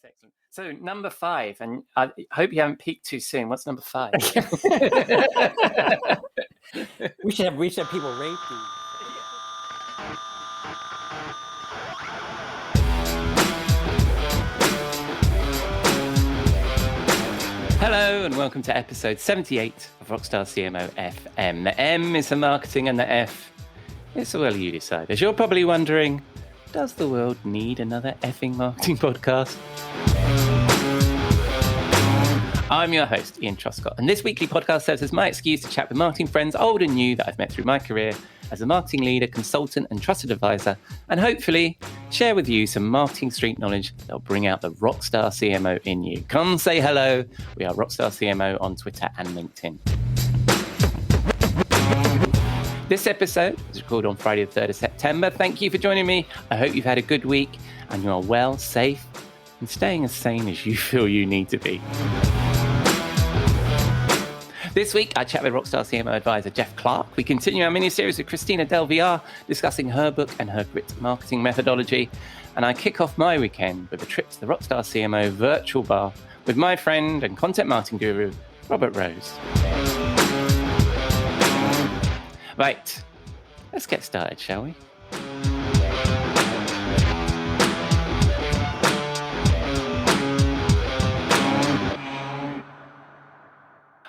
That's excellent. So number 5, and I hope you haven't peaked too soon. What's number 5? We should have people rate these. Hello and welcome to episode 78 of Rockstar CMO FM. The M is for marketing and the F is for, well, you decide. As you're probably wondering, does the world need another effing marketing podcast? I'm your host, Ian Truscott, and this weekly podcast serves as my excuse to chat with marketing friends, old and new, that I've met through my career as a marketing leader, consultant, and trusted advisor, and hopefully share with you some marketing street knowledge that'll bring out the Rockstar CMO in you. Come say hello. We are Rockstar CMO on Twitter and LinkedIn. This episode was recorded on Friday the 3rd of September. Thank you for joining me. I hope you've had a good week and you are well, safe, and staying as sane as you feel you need to be. This week, I chat with Rockstar CMO advisor Jeff Clark. We continue our mini-series with Christina discussing her book and her grit marketing methodology. And I kick off my weekend with a trip to the Rockstar CMO virtual bar with my friend and content marketing guru, Robert Rose. Right, let's get started, shall we?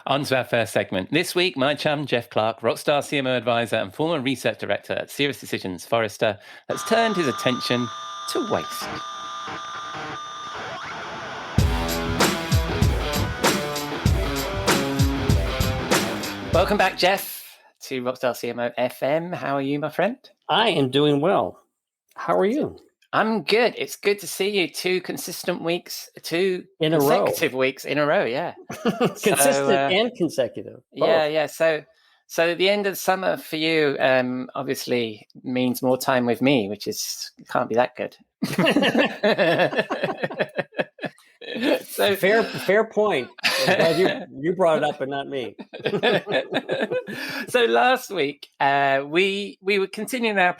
On to our first segment. This week, my chum, Jeff Clark, Rockstar CMO advisor and former research director at Serious Decisions Forrester, has turned his attention to waste. Welcome back, Jeff, to Rockstar CMO FM. How are you, my friend? I am doing well. How are you? I'm good. It's good to see you. 2 consistent weeks, 2 in a consecutive weeks in a row. Yeah, consistent and consecutive. Both. Yeah. So the end of summer for you, obviously means more time with me, which can't be that good. So fair point. I'm glad you brought it up and not me. So last week, we were continuing our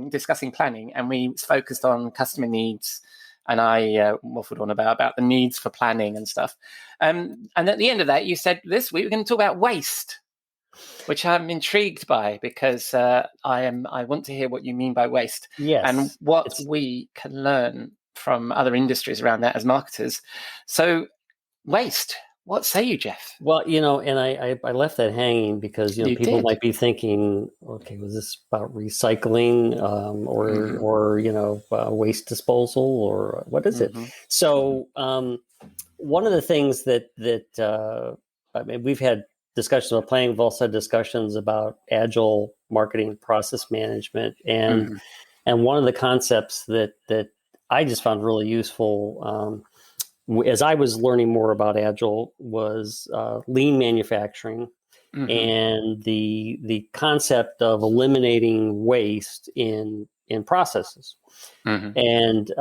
discussing planning, and we focused on customer needs, and I waffled on about the needs for planning and stuff. And at the end of that, you said this week we're going to talk about waste, which I'm intrigued by because I want to hear what you mean by waste, yes, and what we can learn from other industries around that as marketers. So waste. What say you, Jeff? Well, and I left that hanging because people might be thinking, okay, was this about recycling or waste disposal, or what is it? So one of the things that we've had discussions about planning. We've also had discussions about agile marketing process management, and one of the concepts that I just found really useful as I was learning more about agile was lean manufacturing and the concept of eliminating waste in processes. And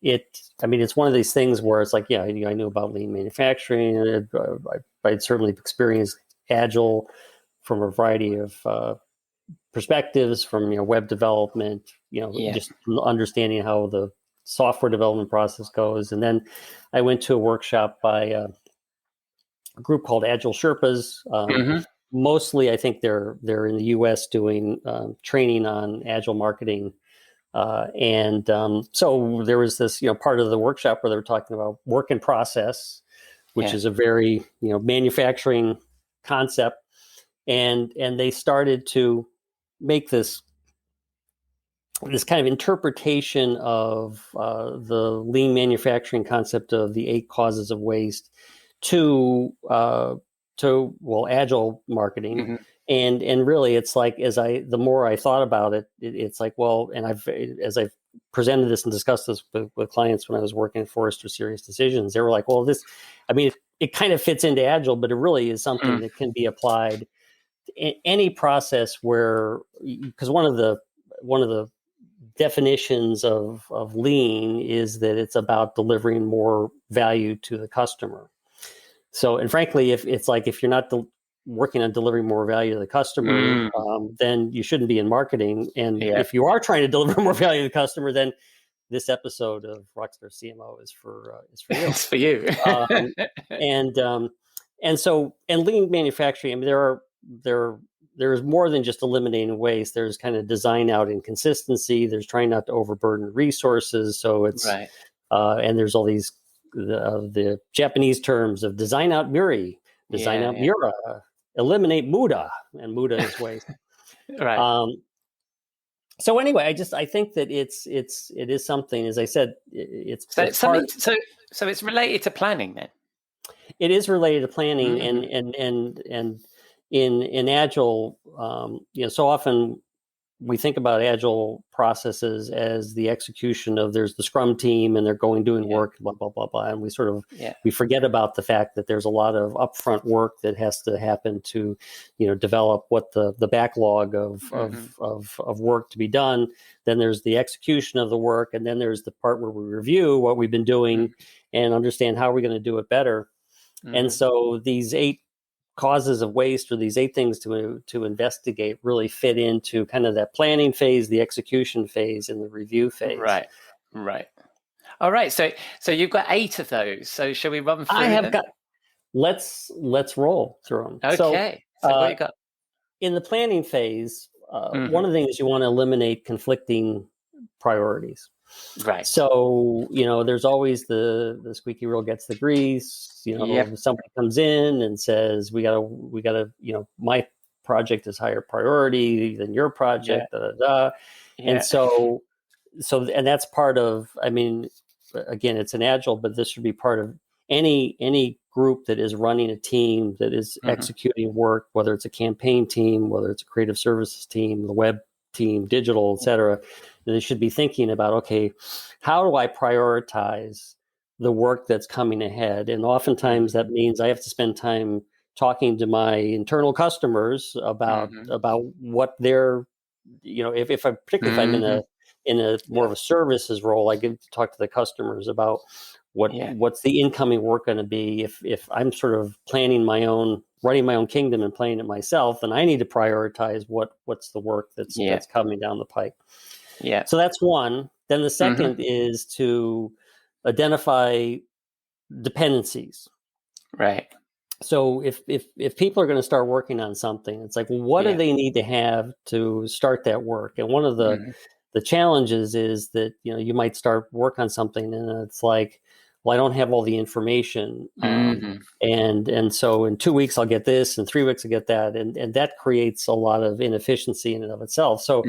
it's one of these things where it's like, I knew about lean manufacturing. I'd certainly experienced agile from a variety of perspectives, from web development, just understanding how the software development process goes. And then I went to a workshop by a group called Agile Sherpas. Mostly, I think they're in the U.S. doing training on agile marketing. So there was this, part of the workshop where they were talking about work in process, which is a very, manufacturing concept. And they started to make this kind of interpretation of the lean manufacturing concept of the 8 causes of waste to agile marketing. And really, it's like, the more I thought about it, it's like, well, and as I've presented this and discussed this with clients when I was working at Forrester Serious Decisions, they were like, well, it kind of fits into agile, but it really is something that can be applied in any process because one of the definitions of lean is that it's about delivering more value to the customer. So, and frankly, if you're not working on delivering more value to the customer, then you shouldn't be in marketing. And if you are trying to deliver more value to the customer, then this episode of Rockstar CMO is for you. It's for you. And lean manufacturing. I mean, there's more than just eliminating waste. There's kind of design out inconsistency. There's trying not to overburden resources. So it's right. And there's all these the Japanese terms of design out Muri, design out Mura, eliminate Muda, and Muda is waste. Right. So anyway, I think that it is something. As I said, so it's related to planning then. It is related to planning, and in Agile, so often we think about Agile processes as the execution of there's the Scrum team and they're doing work, blah blah blah blah, and we sort of we forget about the fact that there's a lot of upfront work that has to happen to, develop what the backlog of work to be done. Then there's the execution of the work, and then there's the part where we review what we've been doing and understand how we're going to do it better. And so these 8 causes of waste, or these 8 things to investigate, really fit into kind of that planning phase, the execution phase, and the review phase. Right. All right. So you've got 8 of those. So shall we run through? I have got. Let's roll through them. Okay. So what you got? In the planning phase, one of the things you want to eliminate conflicting priorities. Right. So, there's always the squeaky wheel gets the grease. Somebody comes in and says, we gotta, my project is higher priority than your project. Yeah. And so that's part of, again, it's an Agile, but this should be part of any group that is running a team that is executing work, whether it's a campaign team, whether it's a creative services team, the web team, digital, et cetera. They should be thinking about, okay, how do I prioritize the work that's coming ahead? And oftentimes that means I have to spend time talking to my internal customers about what they're, if I'm in a more of a services role, I get to talk to the customers about what's the incoming work going to be. If I'm sort of running my own kingdom and playing it myself, then I need to prioritize what's the work that's coming down the pike. Yeah. So that's one. Then the second is to identify dependencies. Right. So if people are going to start working on something, it's like, well, what do they need to have to start that work? And one of the challenges is that, you might start work on something and it's like, well, I don't have all the information. And so in 2 weeks I'll get this, and 3 weeks I'll get that. And that creates a lot of inefficiency in and of itself. So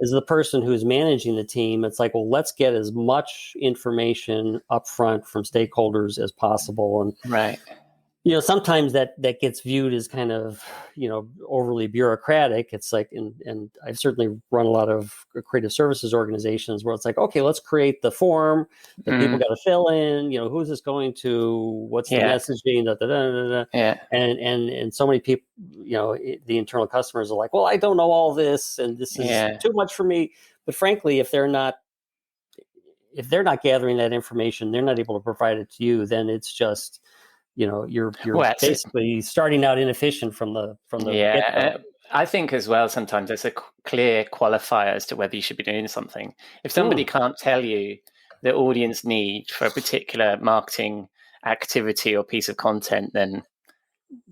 as the person who's managing the team, it's like, well, let's get as much information upfront from stakeholders as possible. And sometimes that gets viewed as kind of, overly bureaucratic. It's like, and I've certainly run a lot of creative services organizations where it's like, okay, let's create the form that people got to fill in. Who's this going to? What's the messaging? And so many people, the internal customers are like, well, I don't know all this, and this is too much for me. But frankly, if they're not gathering that information, they're not able to provide it to you. Then it's just, you're basically starting out inefficient from the get-go. I think as well, sometimes there's a clear qualifier as to whether you should be doing something. If somebody can't tell you the audience need for a particular marketing activity or piece of content, then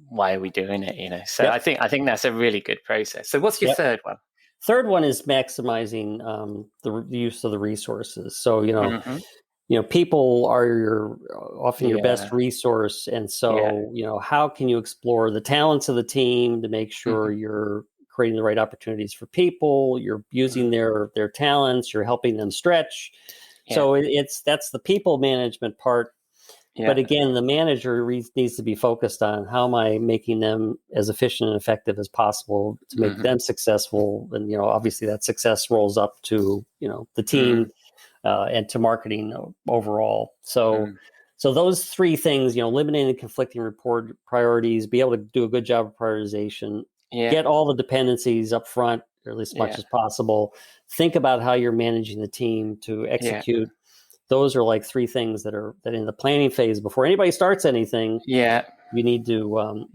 why are we doing it? So I think that's a really good process. So what's your third one? Third one is maximizing the use of the resources. So people are often your best resource. And so, how can you explore the talents of the team to make sure you're creating the right opportunities for people, you're using their talents, you're helping them stretch. So that's the people management part. But again, the manager needs to be focused on how am I making them as efficient and effective as possible to make them successful. And, obviously that success rolls up to, the team and to marketing overall. So those 3 things, eliminating conflicting report priorities, be able to do a good job of prioritization, get all the dependencies up front, or at least as much as possible. Think about how you're managing the team to execute. Those are like 3 things that in the planning phase before anybody starts anything. You need to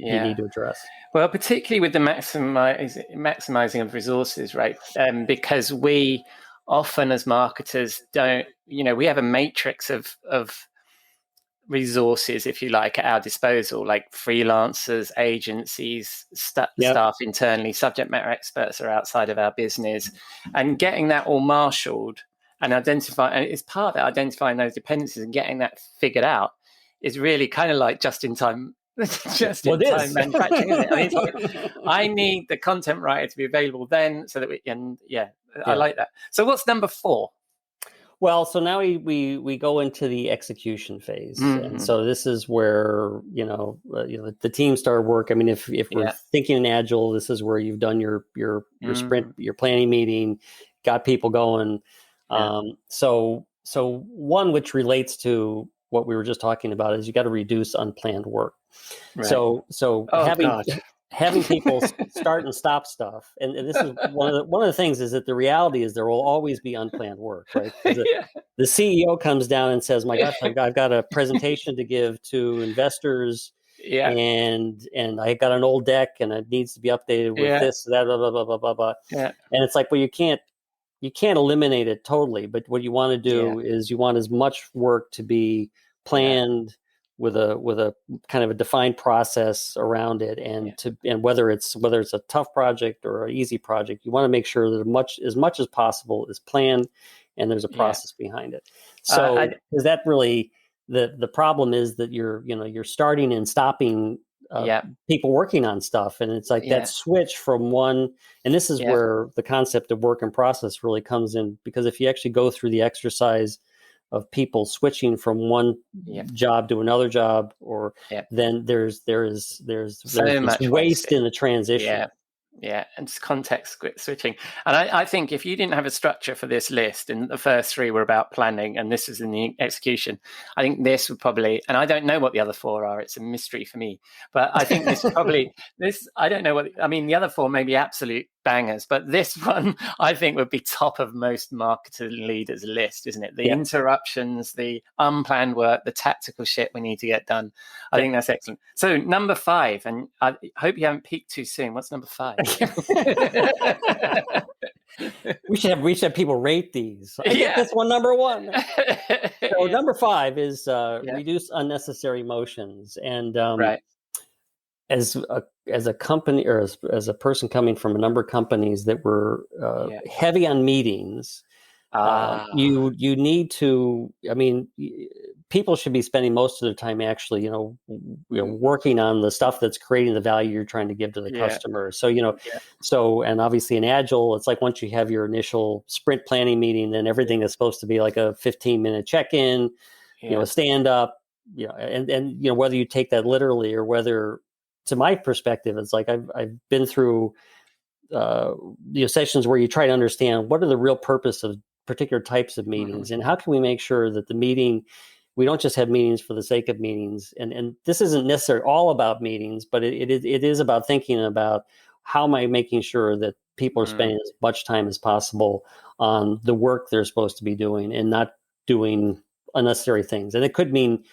address. Well, particularly with the maximizing of resources, right? Because we often as marketers don't, we have a matrix of resources, if you like, at our disposal, like freelancers, agencies, staff internally, subject matter experts are outside of our business, and getting that all marshaled and it's part of it, identifying those dependencies and getting that figured out is really kind of like just in time manufacturing, isn't it? I mean, it's like, I need the content writer to be available then so that I like that. So what's number 4? Well, so now we go into the execution phase, and so this is where the team start work. I mean, if we're thinking in agile, this is where you've done your sprint, your planning meeting, got people going. So one which relates to what we were just talking about is you got to reduce unplanned work. Right. So having people start and stop stuff, and this is one of the things is that the reality is there will always be unplanned work, right? The CEO comes down and says, "My gosh, I've got a presentation to give to investors, and I got an old deck, and it needs to be updated with this, that, blah, blah, blah, blah, blah, blah." And it's like, well, you can't eliminate it totally, but what you want to do is you want as much work to be planned with a kind of a defined process around it, and whether it's a tough project or an easy project, you want to make sure that as much as possible is planned and there's a process behind it. So is that really the problem is that you're starting and stopping people working on stuff, and it's like that switch from one, and this is where the concept of work in process really comes in, because if you actually go through the exercise of people switching from one job to another job, or then there's much waste in the transition. And it's context switching. And I think if you didn't have a structure for this list, and the first 3 were about planning, and this is in the execution, I think this would probably, and I don't know what the other 4 are, it's a mystery for me, but I think this probably, I don't know the other 4 may be absolute bangers, but this one I think would be top of most marketing leaders' list, isn't it? The interruptions, the unplanned work, the tactical shit we need to get done. I think that's excellent. So number 5, and I hope you haven't peaked too soon. What's number 5? we should have people rate these. I get this one number 1. So number 5 is reduce unnecessary motions, and as a company, or as a person coming from a number of companies that were heavy on meetings, you need to. I mean, people should be spending most of their time actually, working on the stuff that's creating the value you're trying to give to the customer. So so, and obviously in Agile, it's like once you have your initial sprint planning meeting, then everything is supposed to be like a 15-minute check-in, a stand up, and whether you take that literally or whether. To my perspective, it's like I've been through sessions where you try to understand what are the real purpose of particular types of meetings, and how can we make sure that the meeting, we don't just have meetings for the sake of meetings. And this isn't necessarily all about meetings, but it is about thinking about how am I making sure that people are spending as much time as possible on the work they're supposed to be doing and not doing unnecessary things. And it could mean,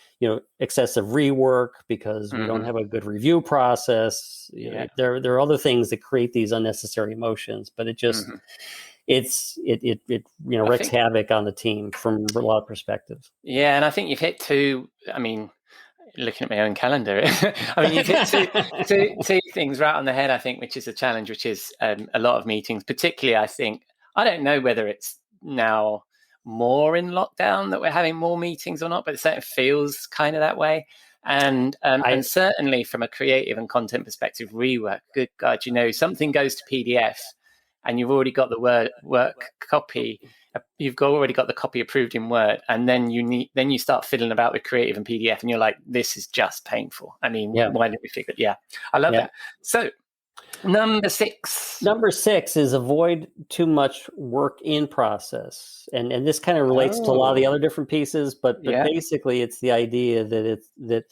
excessive rework because we don't have a good review process. There are other things that create these unnecessary emotions, but it just, it wreaks havoc on the team from a lot of perspectives. Yeah. And I think you've hit 2, I mean, looking at my own calendar, I mean, you've hit two things right on the head, I think, which is a challenge, which is a lot of meetings, particularly, I think, I don't know whether it's now more in lockdown that we're having more meetings or not, but it certainly feels kind of that way. And certainly from a creative and content perspective, rework, good God, something goes to PDF and you've already got the work copy, already got the copy approved in Word, and then you start fiddling about with creative and PDF, and you're like, this is just painful. I mean, why didn't we figure it? I love that. So Number 6 is avoid too much work in process, and this kind of relates to a lot of the other different pieces, but basically it's the idea that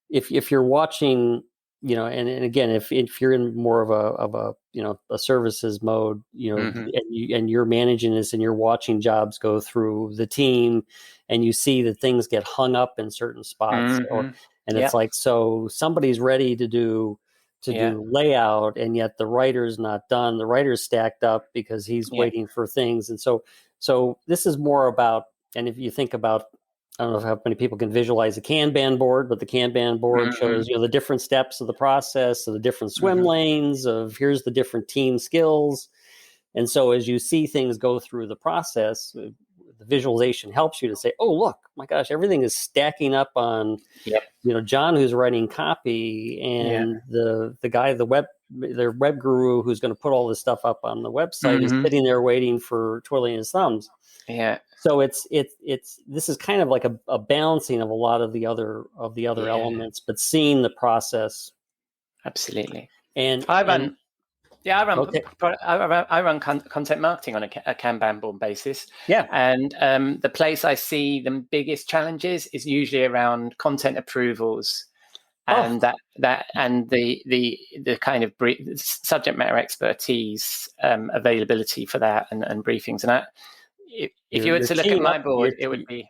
if you're watching, and again, if you're in more of a services mode, and you're managing this and you're watching jobs go through the team, and you see that things get hung up in certain spots, it's like, so somebody's ready to do layout, and yet the writer's not done. The writer's stacked up because he's waiting for things. And so So this is more about, and if you think about, I don't know how many people can visualize a Kanban board, but the Kanban board shows, the different steps of the process, of the different swim lanes, of here's the different team skills. And so as you see things go through the process, the visualization helps you to say, oh, look, my gosh, everything is stacking up on, John, who's writing copy, and the guy, the web guru who's going to put all this stuff up on the website is sitting there waiting for twiddling his thumbs. Yeah. So it's this is kind of like a balancing of a lot of the other elements, but seeing the process. Absolutely. And I run content marketing on a Kanban board basis. Yeah. And the place I see the biggest challenges is usually around content approvals, and that and the kind of subject matter expertise, availability for that, and briefings. And if you were to look at my board, it would be.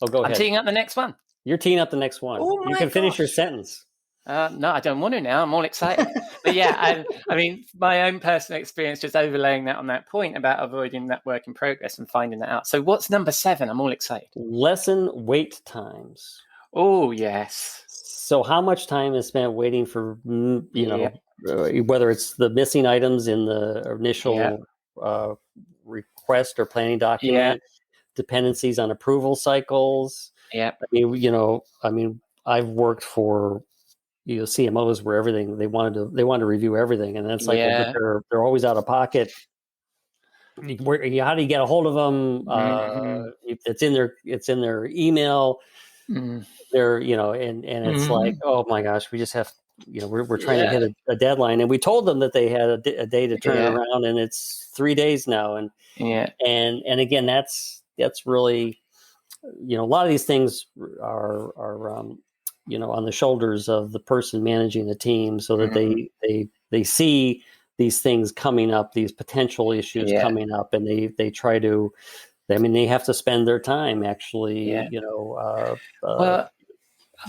Oh, go ahead. I'm teeing up the next one. You're teeing up the next one. Oh, you can finish your sentence. No, I don't want to now. I'm all excited. But yeah, I mean, my own personal experience, just overlaying that on that point about avoiding that work in progress and finding that out. So what's number 7? I'm all excited. Lesson wait times. Oh, yes. So how much time is spent waiting for, whether it's the missing items in the initial request or planning document, dependencies on approval cycles. Yeah. I mean, I've worked for CMOs where everything they wanted to review everything, and that's like they're always out of pocket. How do you get a hold of them? It's in their email. They're and it's like, oh my gosh, we just have we're trying to hit a deadline, and we told them that they had a day to turn it around, and it's 3 days now, and again that's really a lot of these things are on the shoulders of the person managing the team, so that they see these things coming up, these potential issues coming up, and they try to. I mean, they have to spend their time actually,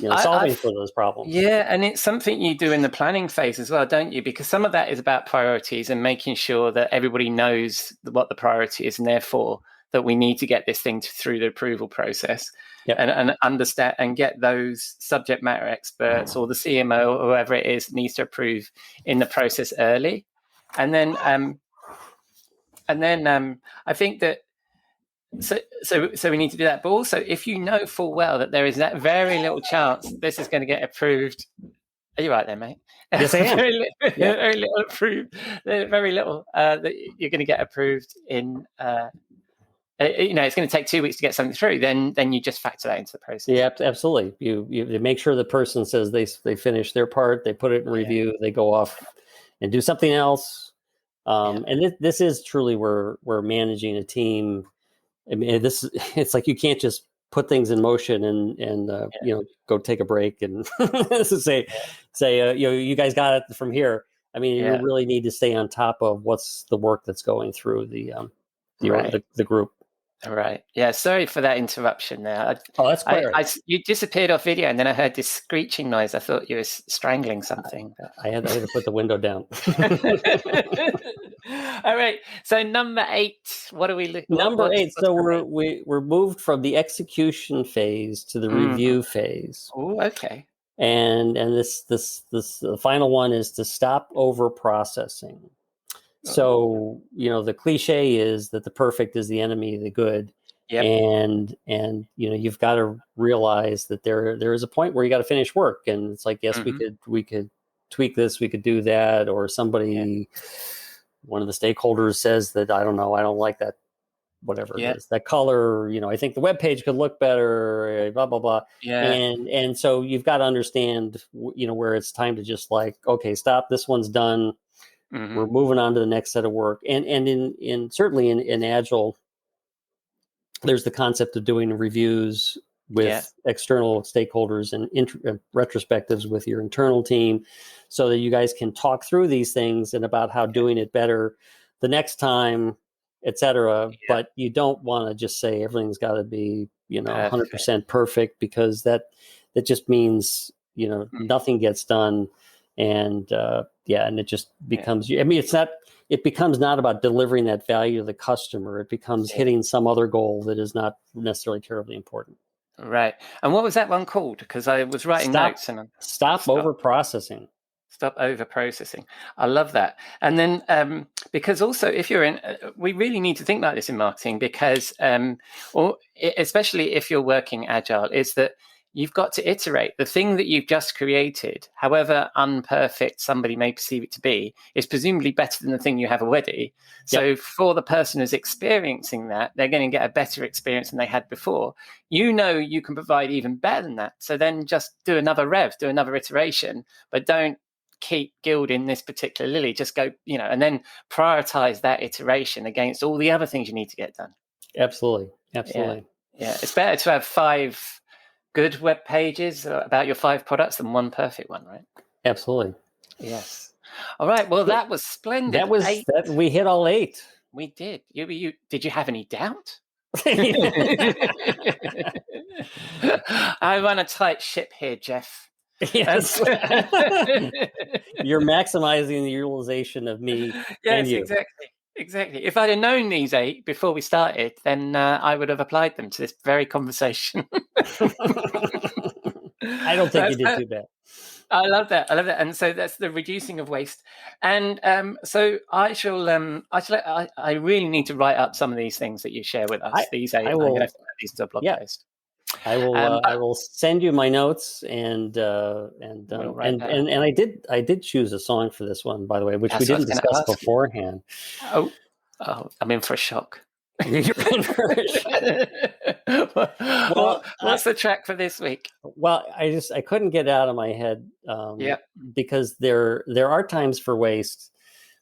solving for those problems. Yeah, and it's something you do in the planning phase as well, don't you? Because some of that is about priorities and making sure that everybody knows what the priority is, and therefore that we need to get this thing through the approval process, and understand and get those subject matter experts or the CMO or whoever it is needs to approve in the process early, and then I think that. So we need to do that. But also, if you know full well that there is that very little chance this is going to get approved, are you right there, mate? Yes, I am. Very little approved. Very little that you're going to get approved in. It's going to take 2 weeks to get something through. Then you just factor that into the process. Yeah, absolutely. You make sure the person says they finish their part, they put it in review, they go off and do something else. And this is truly where managing a team. I mean, it's like you can't just put things in motion and go take a break and say you guys got it from here. I mean, you really need to stay on top of what's the work that's going through the group. All right. Yeah. Sorry for that interruption there. That's quite you disappeared off video, and then I heard this screeching noise. I thought you were strangling something. I had to put the window down. All right. So number 8. What are we looking? Number 8. So we're moved from the execution phase to the review phase. Oh, okay. And this the final one is to stop over processing. So, the cliche is that the perfect is the enemy of the good. Yep. And you've got to realize that there is a point where you got to finish work, and it's like, yes, we could tweak this, we could do that, or somebody, one of the stakeholders says that, I don't know, I don't like that, whatever it is, that color, I think the web page could look better, blah, blah, blah. Yeah. And so you've got to understand, where it's time to just like, okay, stop, this one's done. We're moving on to the next set of work, and certainly in Agile, there's the concept of doing reviews with external stakeholders and retrospectives with your internal team, so that you guys can talk through these things and about how doing it better the next time, etc. But you don't want to just say everything's got to be 100% perfect, because that just means nothing gets done. And and it just becomes, I mean, it becomes not about delivering that value to the customer. It becomes hitting some other goal that is not necessarily terribly important. Right. And what was that one called? Because I was writing notes and stop over processing. Stop over processing. I love that. And then because also if you're in, we really need to think like this in marketing, because or especially if you're working agile, is that you've got to iterate. The thing that you've just created, however unperfect somebody may perceive it to be, is presumably better than the thing you have already. So for the person who's experiencing that, they're going to get a better experience than they had before. You know you can provide even better than that. So then just do another rev, do another iteration, but don't keep gilding this particular lily. Just go, and then prioritize that iteration against all the other things you need to get done. Absolutely. Yeah. It's better to have 5 good web pages about your 5 products than 1 perfect one, right? Absolutely. Yes. All right. Well, that was splendid. That was 8. We hit all 8. We did. You did you have any doubt? I run a tight ship here, Jeff. Yes. You're maximizing the utilization of me and you. Exactly. If I'd have known these 8 before we started, then I would have applied them to this very conversation. I don't think you did too bad. I love that. And so that's the reducing of waste. And so I shall. I really need to write up some of these things that you share with us. These 8. I'm going to have to put these into a blog post. I will. I will send you my notes, and I did choose a song for this one, by the way, which we didn't discuss beforehand. Oh, I'm in for a shock. You're in for a shock. Well, what's the track for this week? Well, I couldn't get it out of my head. Because there are times for waste,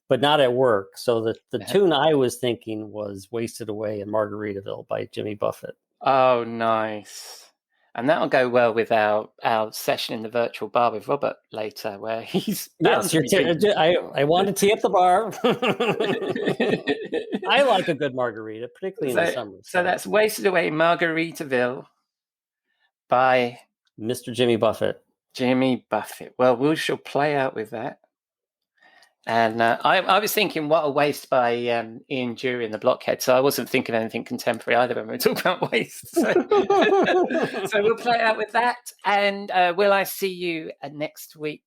but not at work. So the tune I was thinking was "Wasted Away" in Margaritaville by Jimmy Buffett. Oh, nice. And that'll go well with our session in the virtual bar with Robert later, where he's... Yes, I want to tee up the bar. I like a good margarita, particularly in the summer. So that's Wasted Away, Margaritaville by... Mr. Jimmy Buffett. Jimmy Buffett. Well, we shall play out with that. And I was thinking What a Waste by Ian Dury and the Blockhead. So I wasn't thinking of anything contemporary either when we were talking about waste. So, so we'll play out with that. And will I see you next week?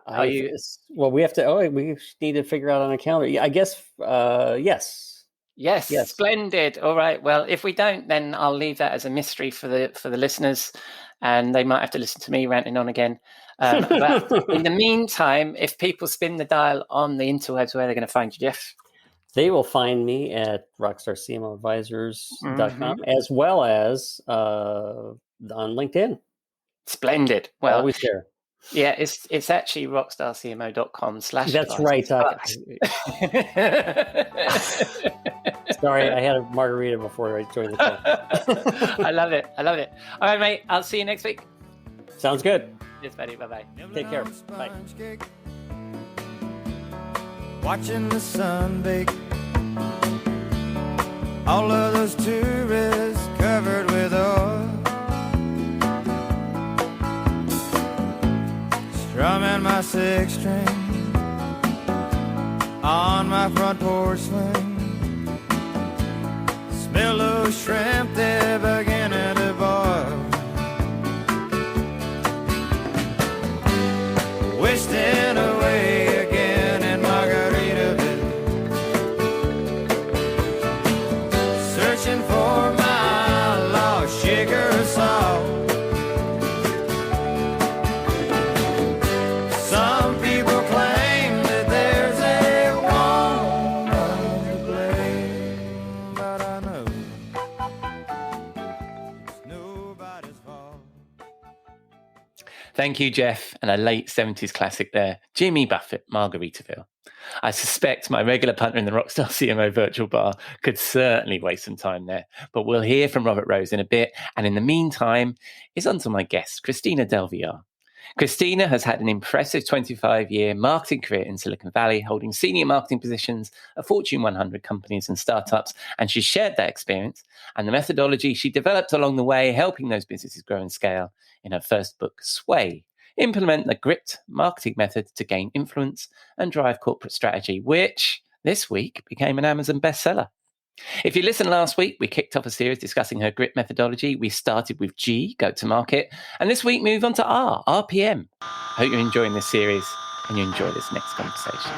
Well, we have to. We need to figure out on a calendar. I guess. Yes. Yes. Splendid. All right. Well, if we don't, then I'll leave that as a mystery for the listeners, and they might have to listen to me ranting on again. But in the meantime, if people spin the dial on the interwebs, where they're going to find you, Jeff? They will find me at rockstarcmoadvisors.com, as well as on LinkedIn. Splendid. Well, always there. Yeah, it's actually rockstarcmo.com/. That's right. Sorry, I had a margarita before I joined the call. I love it. All right, mate. I'll see you next week. Sounds good. Yes, buddy. Bye-bye. Take care. Bye. Watching the sun bake. All of those tourists covered with oil. Strumming my 6-string on my front porch swing. Smell those shrimp, they're beginning to boil. Wasting away again in Margaritaville, searching for my lost sugar salt. Some people claim that there's a woman to blame, but I know it's nobody's fault. Thank you, Jeff, and a late 70s classic there, Jimmy Buffett, Margaritaville. I suspect my regular punter in the Rockstar CMO virtual bar could certainly waste some time there, but we'll hear from Robert Rose in a bit, and in the meantime, it's on to my guest, Christina Del Villar. Christina has had an impressive 25-year marketing career in Silicon Valley, holding senior marketing positions at Fortune 100 companies and startups, and she shared that experience and the methodology she developed along the way, helping those businesses grow and scale in her first book, Sway, implement the grit marketing method to gain influence and drive corporate strategy, which this week became an Amazon bestseller. If you listened last week, we kicked off a series discussing her grit methodology. We started with G, go to market, and this week moved on to R, RPM. I hope you're enjoying this series and you enjoy this next conversation.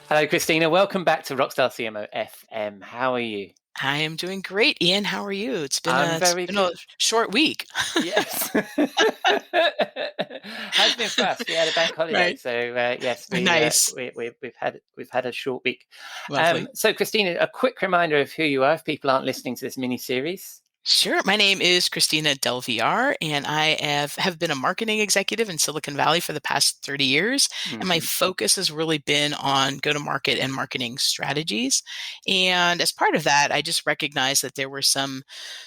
Hello, Christina. Welcome back to Rockstar CMO FM. How are you? I am doing great. Ian, how are you? It's been I'm a very good. short week. Yes. Has been for us. We had a bank holiday, Right. so yes, Nice. we've had a short week. Lovely. So, Christina, a quick reminder of who you are if people aren't listening to this mini series. Sure. My name is Christina Del VR, and I have been a marketing executive in Silicon Valley for the past 30 years. And my focus has really been on go-to-market and marketing strategies. And as part of that, I just recognized that there were some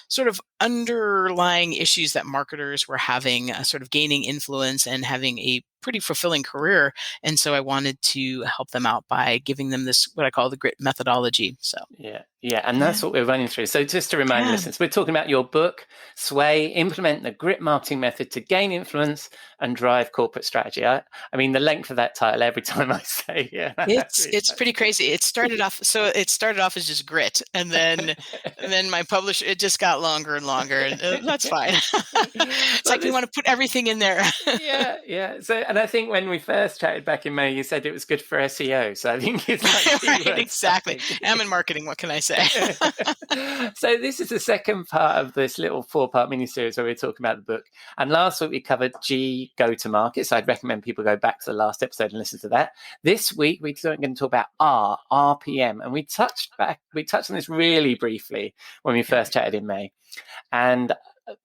sort of underlying issues that marketers were having, sort of gaining influence and having a pretty fulfilling career. And so I wanted to help them out by giving them this, what I call the grit methodology. So Yeah, and that's what we're running through. So just to remind listeners, we're talking about your book, Sway, Implement the Grit Marketing Method to Gain Influence and Drive Corporate Strategy. I mean, the length of that title every time I say it's pretty crazy. It started off as just grit, and then my publisher, it just got longer and longer, and that's fine. It's like we want to put everything in there. Yeah. So, and I think when we first chatted back in May, you said it was good for SEO. So I think it's like right, exactly. I'm in marketing. What can I say? So this is the second part of this little 4-part mini-series where we're talking about the book. And last week we covered G, go to market. So I'd recommend people go back to the last episode and listen to that. This week we're going to talk about R, RPM. And we touched on this really briefly when we first chatted in May. And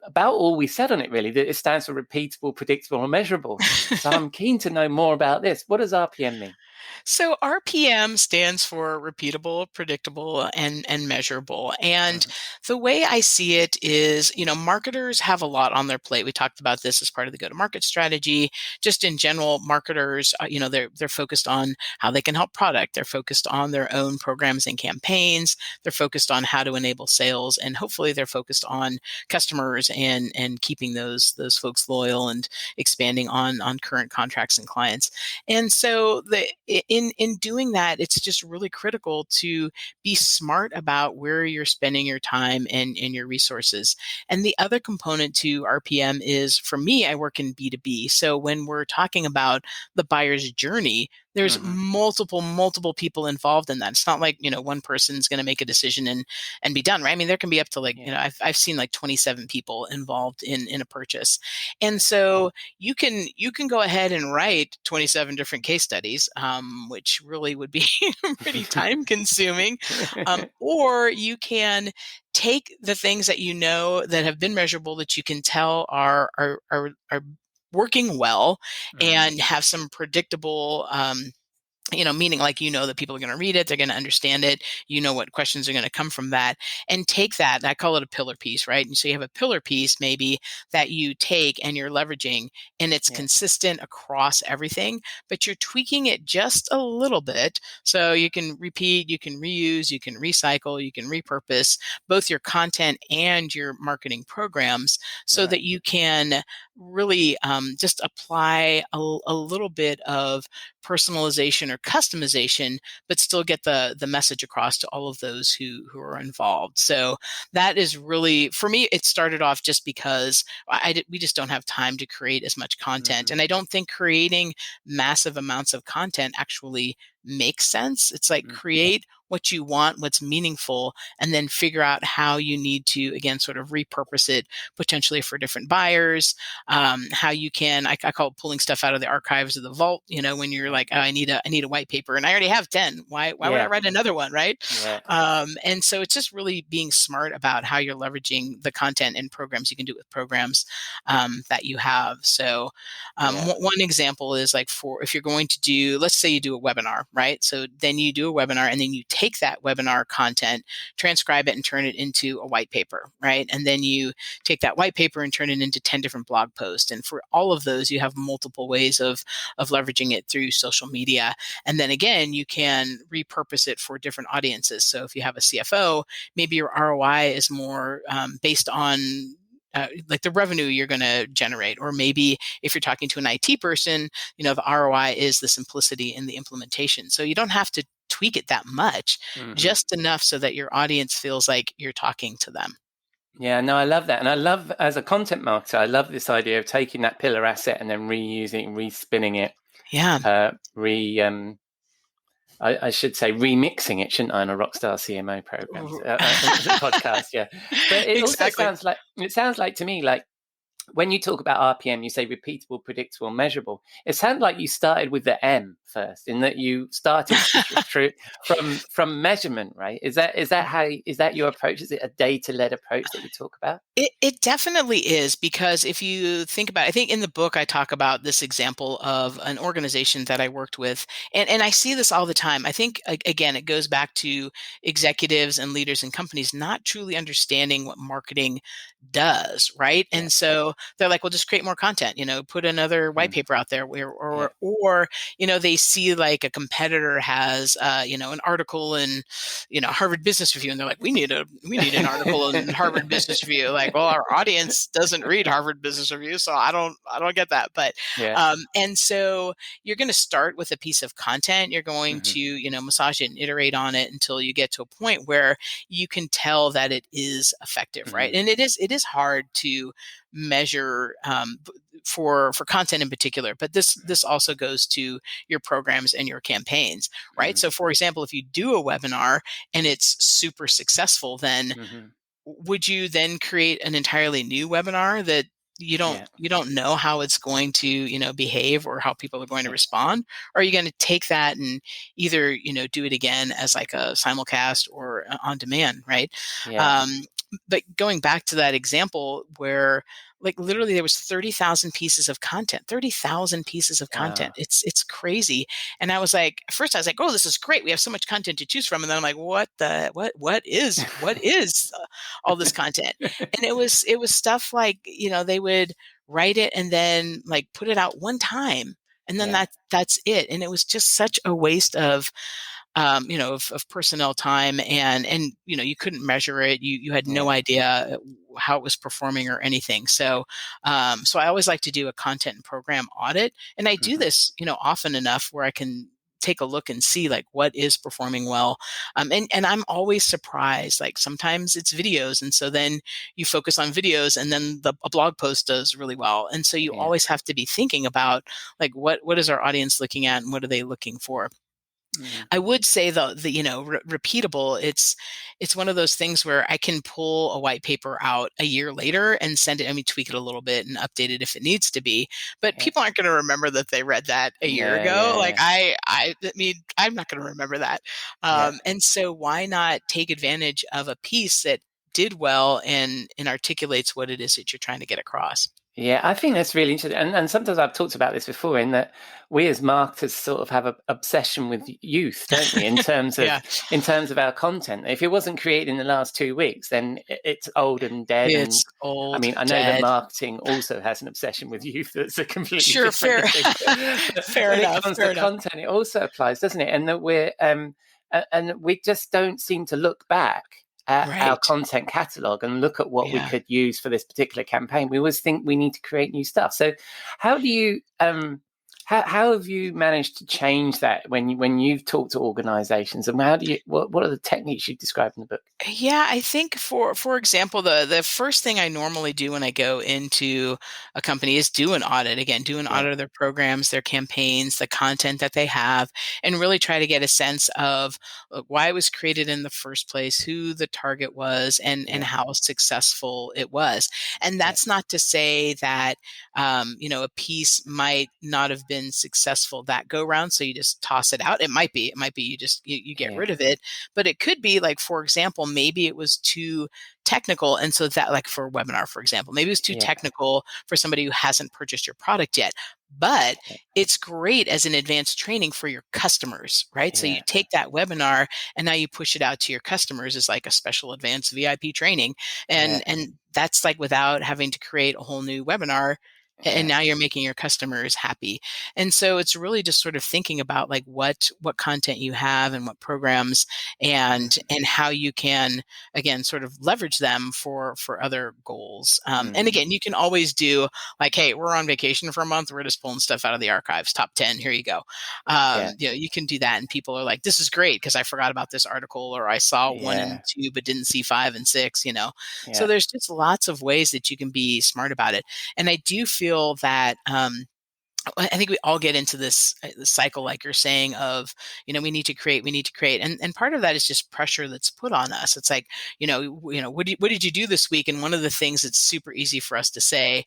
about all we said on it, really, that it stands for repeatable, predictable, and measurable. So I'm keen to know more about this. What does RPM mean? So RPM stands for repeatable, predictable, and measurable. And the way I see it is, marketers have a lot on their plate. We talked about this as part of the go-to-market strategy. Just in general, marketers, they're focused on how they can help product. They're focused on their own programs and campaigns. They're focused on how to enable sales, and hopefully they're focused on customers and keeping those folks loyal and expanding on current contracts and clients. And so in doing that, it's just really critical to be smart about where you're spending your time and your resources. And the other component to RPM is, for me, I work in B2B. So when we're talking about the buyer's journey, there's multiple people involved in that. It's not like, one person's going to make a decision and be done, right? I mean, there can be up to I've seen like 27 people involved in a purchase. And so you can go ahead and write 27 different case studies, which really would be pretty time consuming. Or you can take the things that that have been measurable, that you can tell are working well, and have some predictable meaning like, that people are going to read it, they're going to understand it, what questions are going to come from that, and take that. I call it a pillar piece, right? And so you have a pillar piece maybe that you take and you're leveraging, and it's consistent across everything, but you're tweaking it just a little bit. So you can repeat, you can reuse, you can recycle, you can repurpose both your content and your marketing programs, so that you can really just apply a little bit of personalization or customization, but still get the message across to all of those who are involved. So that is really, for me, it started off just because we just don't have time to create as much content. And I don't think creating massive amounts of content actually makes sense. It's like create what you want, what's meaningful, and then figure out how you need to, again, sort of repurpose it potentially for different buyers. How you can, I call it pulling stuff out of the archives of the vault, when you're like, oh, I need a white paper and I already have 10. Why would I write another one, right? And so it's just really being smart about how you're leveraging the content and programs you can do with programs that you have. So one example is like, if you're going to do, let's say you do a webinar, right? So then you do a webinar and then you take that webinar content, transcribe it and turn it into a white paper, right? And then you take that white paper and turn it into 10 different blog posts. And for all of those, you have multiple ways of leveraging it through social media. And then again, you can repurpose it for different audiences. So if you have a CFO, maybe your ROI is more based on like the revenue you're going to generate. Or maybe if you're talking to an IT person, the ROI is the simplicity in the implementation. So you don't have to tweak it that much, just enough so that your audience feels like you're talking to them. Yeah, no, I love that. And I love, as a content marketer, I love this idea of taking that pillar asset and then reusing, respinning it. Yeah. I should say remixing it, shouldn't I, on a Rockstar CMO program, podcast, yeah. But it also sounds like to me, like when you talk about RPM, you say repeatable, predictable, measurable. It sounds like you started with the M first, in that you started from measurement, right? Is that your approach? Is it a data-led approach that you talk about? It definitely is, because if you think about it, I think in the book I talk about this example of an organization that I worked with, and I see this all the time. I think, again, it goes back to executives and leaders in companies not truly understanding what marketing does, right? Yeah. And so they're like, well, just create more content, put another white paper out there, or they see like a competitor has an article in Harvard Business Review, and they're like, we need an article in Harvard Business Review. Like, well, our audience doesn't read Harvard Business Review, so I don't get that. But and so you're going to start with a piece of content. You're going to massage it and iterate on it until you get to a point where you can tell that it is effective, right? And it is hard to measure for content in particular, but this also goes to your programs and your campaigns, right? So for example, if you do a webinar and it's super successful, then would you then create an entirely new webinar that you don't know how it's going to behave or how people are going to respond? Or are you going to take that and either do it again as like a simulcast or on demand, right? But going back to that example where like literally there was 30,000 pieces of content. Wow. It's crazy. And I was like, at first I was like, oh, this is great. We have so much content to choose from. And then I'm like, what is all this content? And it was stuff like, they would write it and then like put it out one time. And then that's it. And it was just such a waste of personnel time, and you couldn't measure it. You had no idea how it was performing or anything. So I always like to do a content and program audit, and I do this often enough where I can take a look and see like what is performing well. And I'm always surprised. Like sometimes it's videos, and so then you focus on videos, and then a blog post does really well. And so you always have to be thinking about like what is our audience looking at and what are they looking for. I would say though, repeatable, it's one of those things where I can pull a white paper out a year later and send it, tweak it a little bit and update it if it needs to be, but people aren't going to remember that they read that a year ago. I'm not going to remember that. And so why not take advantage of a piece that did well and articulates what it is that you're trying to get across? Yeah, I think that's really interesting. And sometimes I've talked about this before, in that we as marketers sort of have an obsession with youth, don't we, in terms of our content. If it wasn't created in the last 2 weeks, then it's old and dead. It's old. I know that marketing also has an obsession with youth. That's a completely different thing. Fair enough. When it comes to content, it also applies, doesn't it? And that we just don't seem to look back at our content catalog and look at what we could use for this particular campaign. We always think we need to create new stuff. So how do you how have you managed to change that when you've talked to organizations, and what are the techniques you describe in the book? Yeah, I think for example, the first thing I normally do when I go into a company is do an audit. Again, do an audit of their programs, their campaigns, the content that they have, and really try to get a sense of why it was created in the first place, who the target was, and how successful it was. And that's not to say that a piece might not have been successful that go round, so you just toss it out. It might be you just you get rid of it, but it could be like, for example, maybe it was too technical, and so that, like for a webinar, for example, maybe it was too technical for somebody who hasn't purchased your product yet. but Yeah. it's great as an advanced training for your customers, right? So you Yeah. take that webinar and now you push it out to your customers as like a special advanced VIP training. Yeah. And that's like without having to create a whole new webinar. And Yeah. now you're making your customers happy. And so it's really just sort of thinking about like what content you have and what programs and how you can again sort of leverage them for other goals. And again, you can always do like, hey, we're on vacation for a month, we're just pulling stuff out of the archives, top 10, here you go. Yeah. You can do that and people are like, this is great because I forgot about this article or I saw 1 and Yeah. 2 but didn't see 5 and 6. So Yeah. there's just lots of ways that you can be smart about it. And I do feel that I think we all get into this cycle, like you're saying, of, we need to create. And part of that is just pressure that's put on us. It's like, what did you do this week? And one of the things that's super easy for us to say,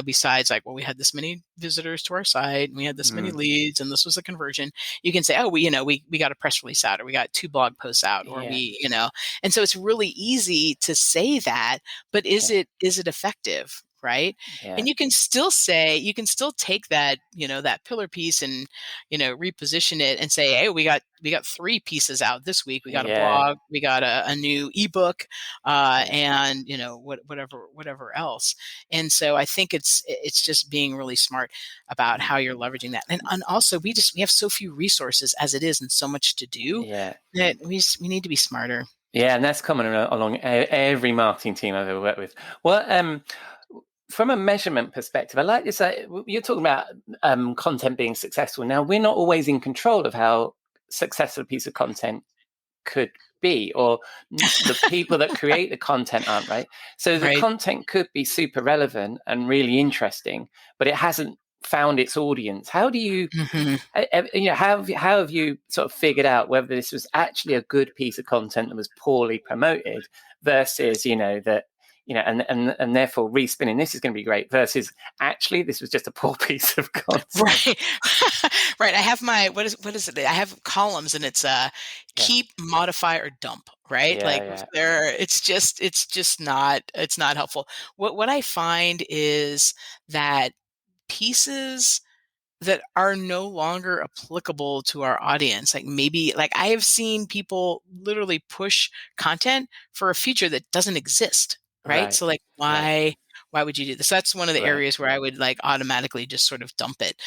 besides like, well, we had this many visitors to our site and we had this many leads and this was a conversion. You can say, oh, we got a press release out or we got 2 blog posts out or and so it's really easy to say that, but is it effective? Right. Yeah. And you can still take that, that pillar piece and, reposition it and say, hey, we got 3 pieces out this week. We got a blog, we got a new ebook, and, whatever else. And so I think it's just being really smart about how you're leveraging that. And also we have so few resources as it is and so much to do that we need to be smarter. Yeah. And that's common along every marketing team I've ever worked with. Well, from a measurement perspective, I like to say you're talking about content being successful. Now, we're not always in control of how successful a piece of content could be, or the people that create the content aren't, right? So the content could be super relevant and really interesting, but it hasn't found its audience. How do you, how have you sort of figured out whether this was actually a good piece of content that was poorly promoted versus, that, and therefore respinning this is going to be great versus actually this was just a poor piece of content. Right. Right. I have my, what is it? I have columns and it's keep, modify, or dump, right? It's just not helpful. What I find is that pieces that are no longer applicable to our audience. Like maybe like I have seen people literally push content for a feature that doesn't exist. Right. So like why would you do this? That's one of the areas where I would like automatically just sort of dump it.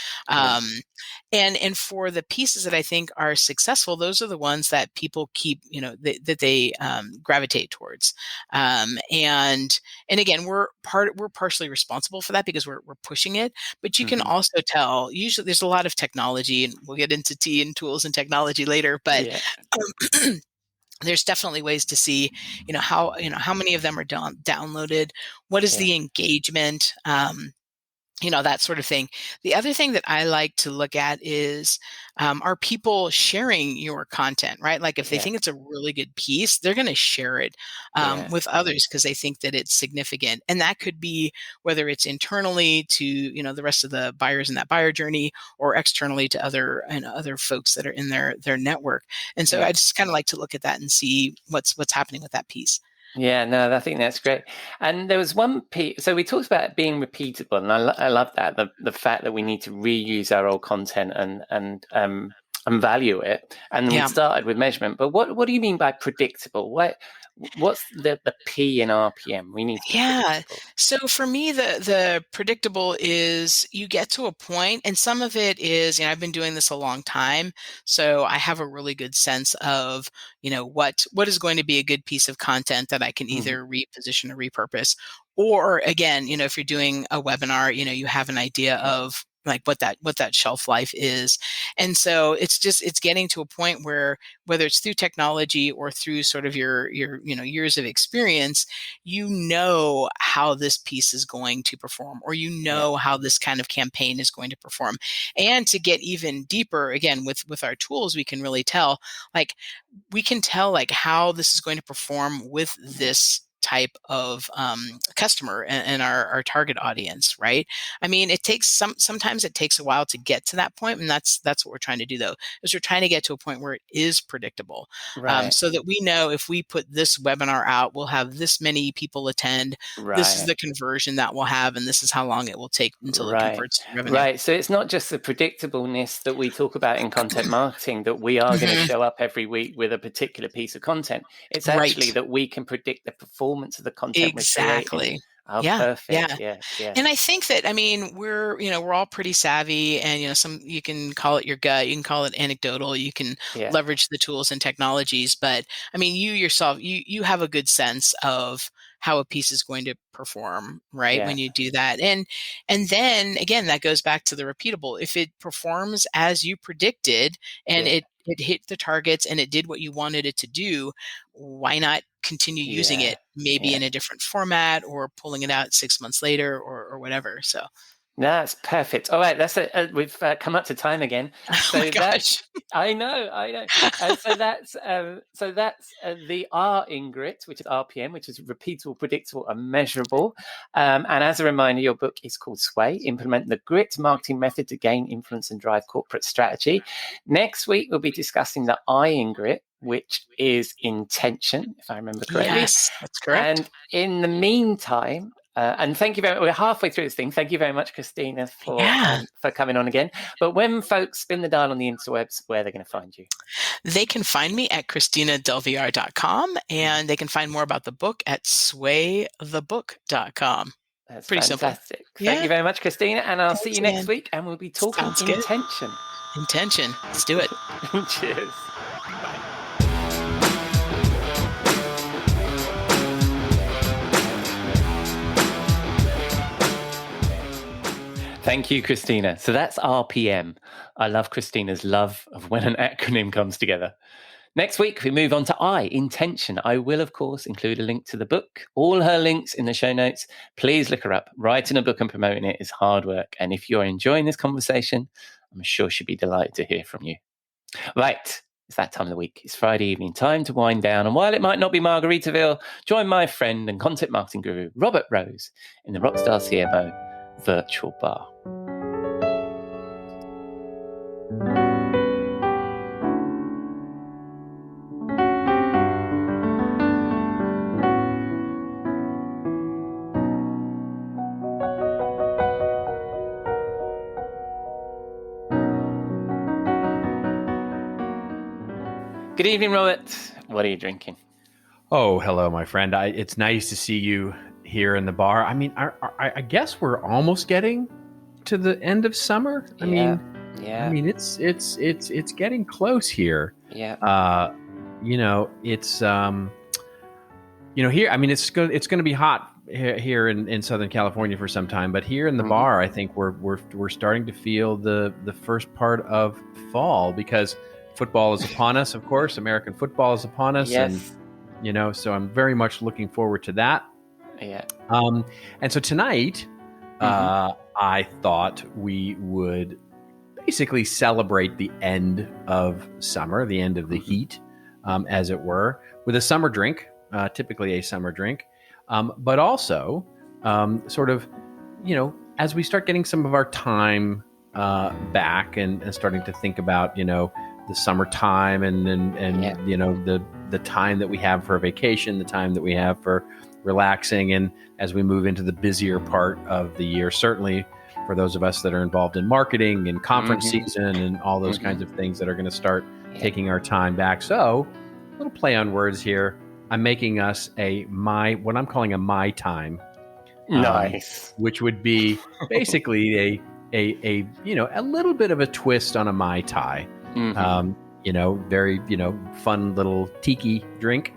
And for the pieces that I think are successful, those are the ones that people keep, that they gravitate towards. And again, we're partially responsible for that because we're pushing it, but you can also tell, usually there's a lot of technology and we'll get into T and tools and technology later, but there's definitely ways to see, how many of them are downloaded, what is the engagement, that sort of thing. The other thing that I like to look at is, are people sharing your content, right? Like if they think it's a really good piece, they're going to share it with others because they think that it's significant. And that could be whether it's internally to, the rest of the buyers in that buyer journey or externally to other folks that are in their network. And so I just kind of like to look at that and see what's happening with that piece. Yeah, no, I think that's great. And there was one piece, so we talked about it being repeatable, and I love that, the fact that we need to reuse our old content and value it. And we started with measurement, but what do you mean by predictable? What's the P in RPM? We need to be predictable. So for me, the predictable is you get to a point, and some of it is, I've been doing this a long time, so I have a really good sense of, what is going to be a good piece of content that I can either reposition or repurpose, or again, if you're doing a webinar, you have an idea of like what that shelf life is. And so it's getting to a point where whether it's through technology or through sort of your years of experience, how this piece is going to perform, or how this kind of campaign is going to perform. And to get even deeper, again, with our tools, we can really tell, like how this is going to perform with this type of customer and our target audience, right? I mean, sometimes it takes a while to get to that point, and that's what we're trying to do, though, is we're trying to get to a point where it is predictable, Right. so that we know if we put this webinar out, we'll have this many people attend. This is Right. the conversion that we'll have, and this is how long it will take until it converts to revenue. Right. So it's not just the predictableness that we talk about in content marketing, that we are going to show up every week with a particular piece of content. It's actually that we can predict the performance of the content we're creating. Exactly. Oh, Yeah, perfect. yeah. Yeah. And I think that, I mean, we're all pretty savvy, and, you can call it your gut, you can call it anecdotal, you can leverage the tools and technologies, but I mean, you yourself, you have a good sense of how a piece is going to perform, right? When you do that. And then again, that goes back to the repeatable. If it performs as you predicted, and it hit the targets, and it did what you wanted it to do, why not continue using it, maybe in a different format, or pulling it out 6 months later, or whatever. So that's perfect. All right, that's it. We've come up to time again. So oh my gosh. I know. So that's the R in grit, which is RPM, which is repeatable, predictable, and measurable. And as a reminder, your book is called Sway: Implement the Grit Marketing Method to Gain Influence and Drive Corporate Strategy. Next week, we'll be discussing the I in grit, which is intention, if I remember correctly. Yes, that's correct. And in the meantime, and thank you very much. We're halfway through this thing. Thank you very much, Christina, for coming on again. But when folks spin the dial on the interwebs, where are they going to find you? They can find me at ChristinaDelVR.com, and they can find more about the book at SwayTheBook.com. That's pretty fantastic. Simple. Thank you very much, Christina. And I'll see you next man. week, and we'll be talking intention. Intention. Let's do it. Cheers. Thank you, Christina. So that's RPM. I love Christina's love of when an acronym comes together. Next week, we move on to I, intention. I will, of course, include a link to the book, all her links in the show notes. Please look her up. Writing a book and promoting it is hard work. And if you're enjoying this conversation, I'm sure she'll be delighted to hear from you. Right. It's that time of the week. It's Friday evening, time to wind down. And while it might not be Margaritaville, join my friend and content marketing guru, Robert Rose, in the Rockstar CMO virtual bar. Good evening, Robert. What are you drinking? Oh, hello, my friend. It's nice to see you here in the bar. I mean, I guess we're almost getting to the end of summer. I mean, it's getting close here. Yeah. It's here. I mean, it's going to be hot here in Southern California for some time, but here in the bar, I think we're starting to feel the first part of fall, because football is upon us. Of course, American football is upon us, and so I'm very much looking forward to that. Yeah. And so tonight, I thought we would basically celebrate the end of summer, the end of the heat, as it were, with a summer drink, typically a summer drink, but also sort of, as we start getting some of our time back and starting to think about, the summertime and the time that we have for vacation, the time that we have for relaxing, and as we move into the busier part of the year, certainly for those of us that are involved in marketing and conference season and all those kinds of things that are going to start taking our time back. So a little play on words here. I'm making us what I'm calling a my time. Nice. Which would be basically a little bit of a twist on a Mai Tai. Very, fun little tiki drink,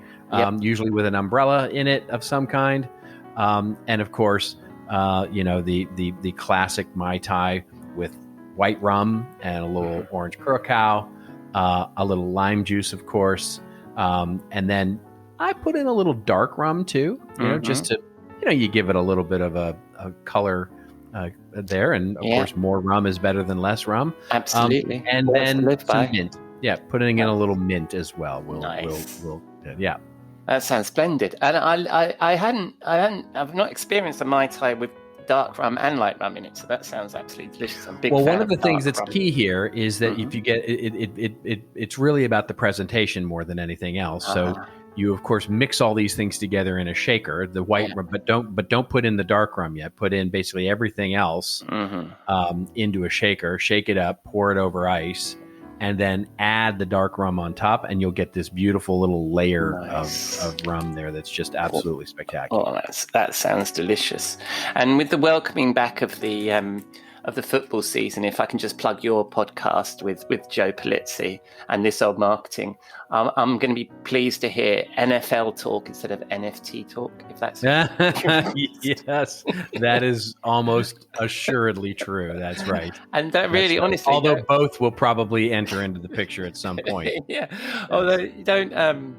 usually with an umbrella in it of some kind. And of course, the classic Mai Tai with white rum and a little orange curacao, a little lime juice, of course. And then I put in a little dark rum too, just to, you give it a little bit of a color there. And of course, more rum is better than less rum. Absolutely. And then some mint. Yeah, putting in a little mint as well. Nice. We'll That sounds splendid. And I've not experienced a Mai Tai with dark rum and light rum in it, so that sounds absolutely delicious. I'm a big Well, fan one of the things dark that's rum. key here is that if you get it's really about the presentation more than anything else. So you of course mix all these things together in a shaker, the white rum, but don't put in the dark rum yet. Put in basically everything else into a shaker, shake it up, pour it over ice, and then add the dark rum on top, and you'll get this beautiful little layer of rum there that's just absolutely spectacular. Oh, that sounds delicious. And with the welcoming back of the football season, if I can just plug your podcast with Joe Polizzi and This Old Marketing, I'm going to be pleased to hear NFL talk instead of NFT talk, if that's yes, that is almost assuredly true. That's right. And that really, right. honestly, although both will probably enter into the picture at some point. Yeah. Although don't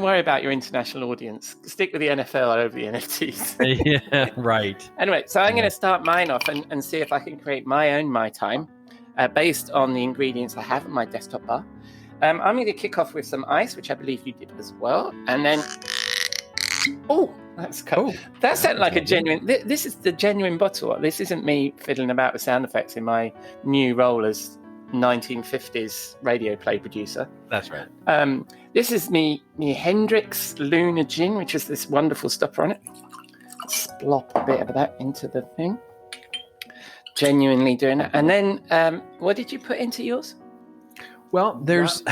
worry about your international audience. Stick with the NFL over the NFTs. Yeah, right. Anyway, so I'm going to start mine off and see if I can create my own Mai Tai based on the ingredients I have on my desktop bar. I'm going to kick off with some ice, which I believe you did as well. And then, that's cool. That sounded like a genuine, this is the genuine bottle. This isn't me fiddling about with sound effects in my new role as 1950s radio play producer. That's right. This is me Hendrix Luna Gin, which is this wonderful stopper on it. Splop a bit of that into the thing. Genuinely doing it. And then, what did you put into yours? Well, there's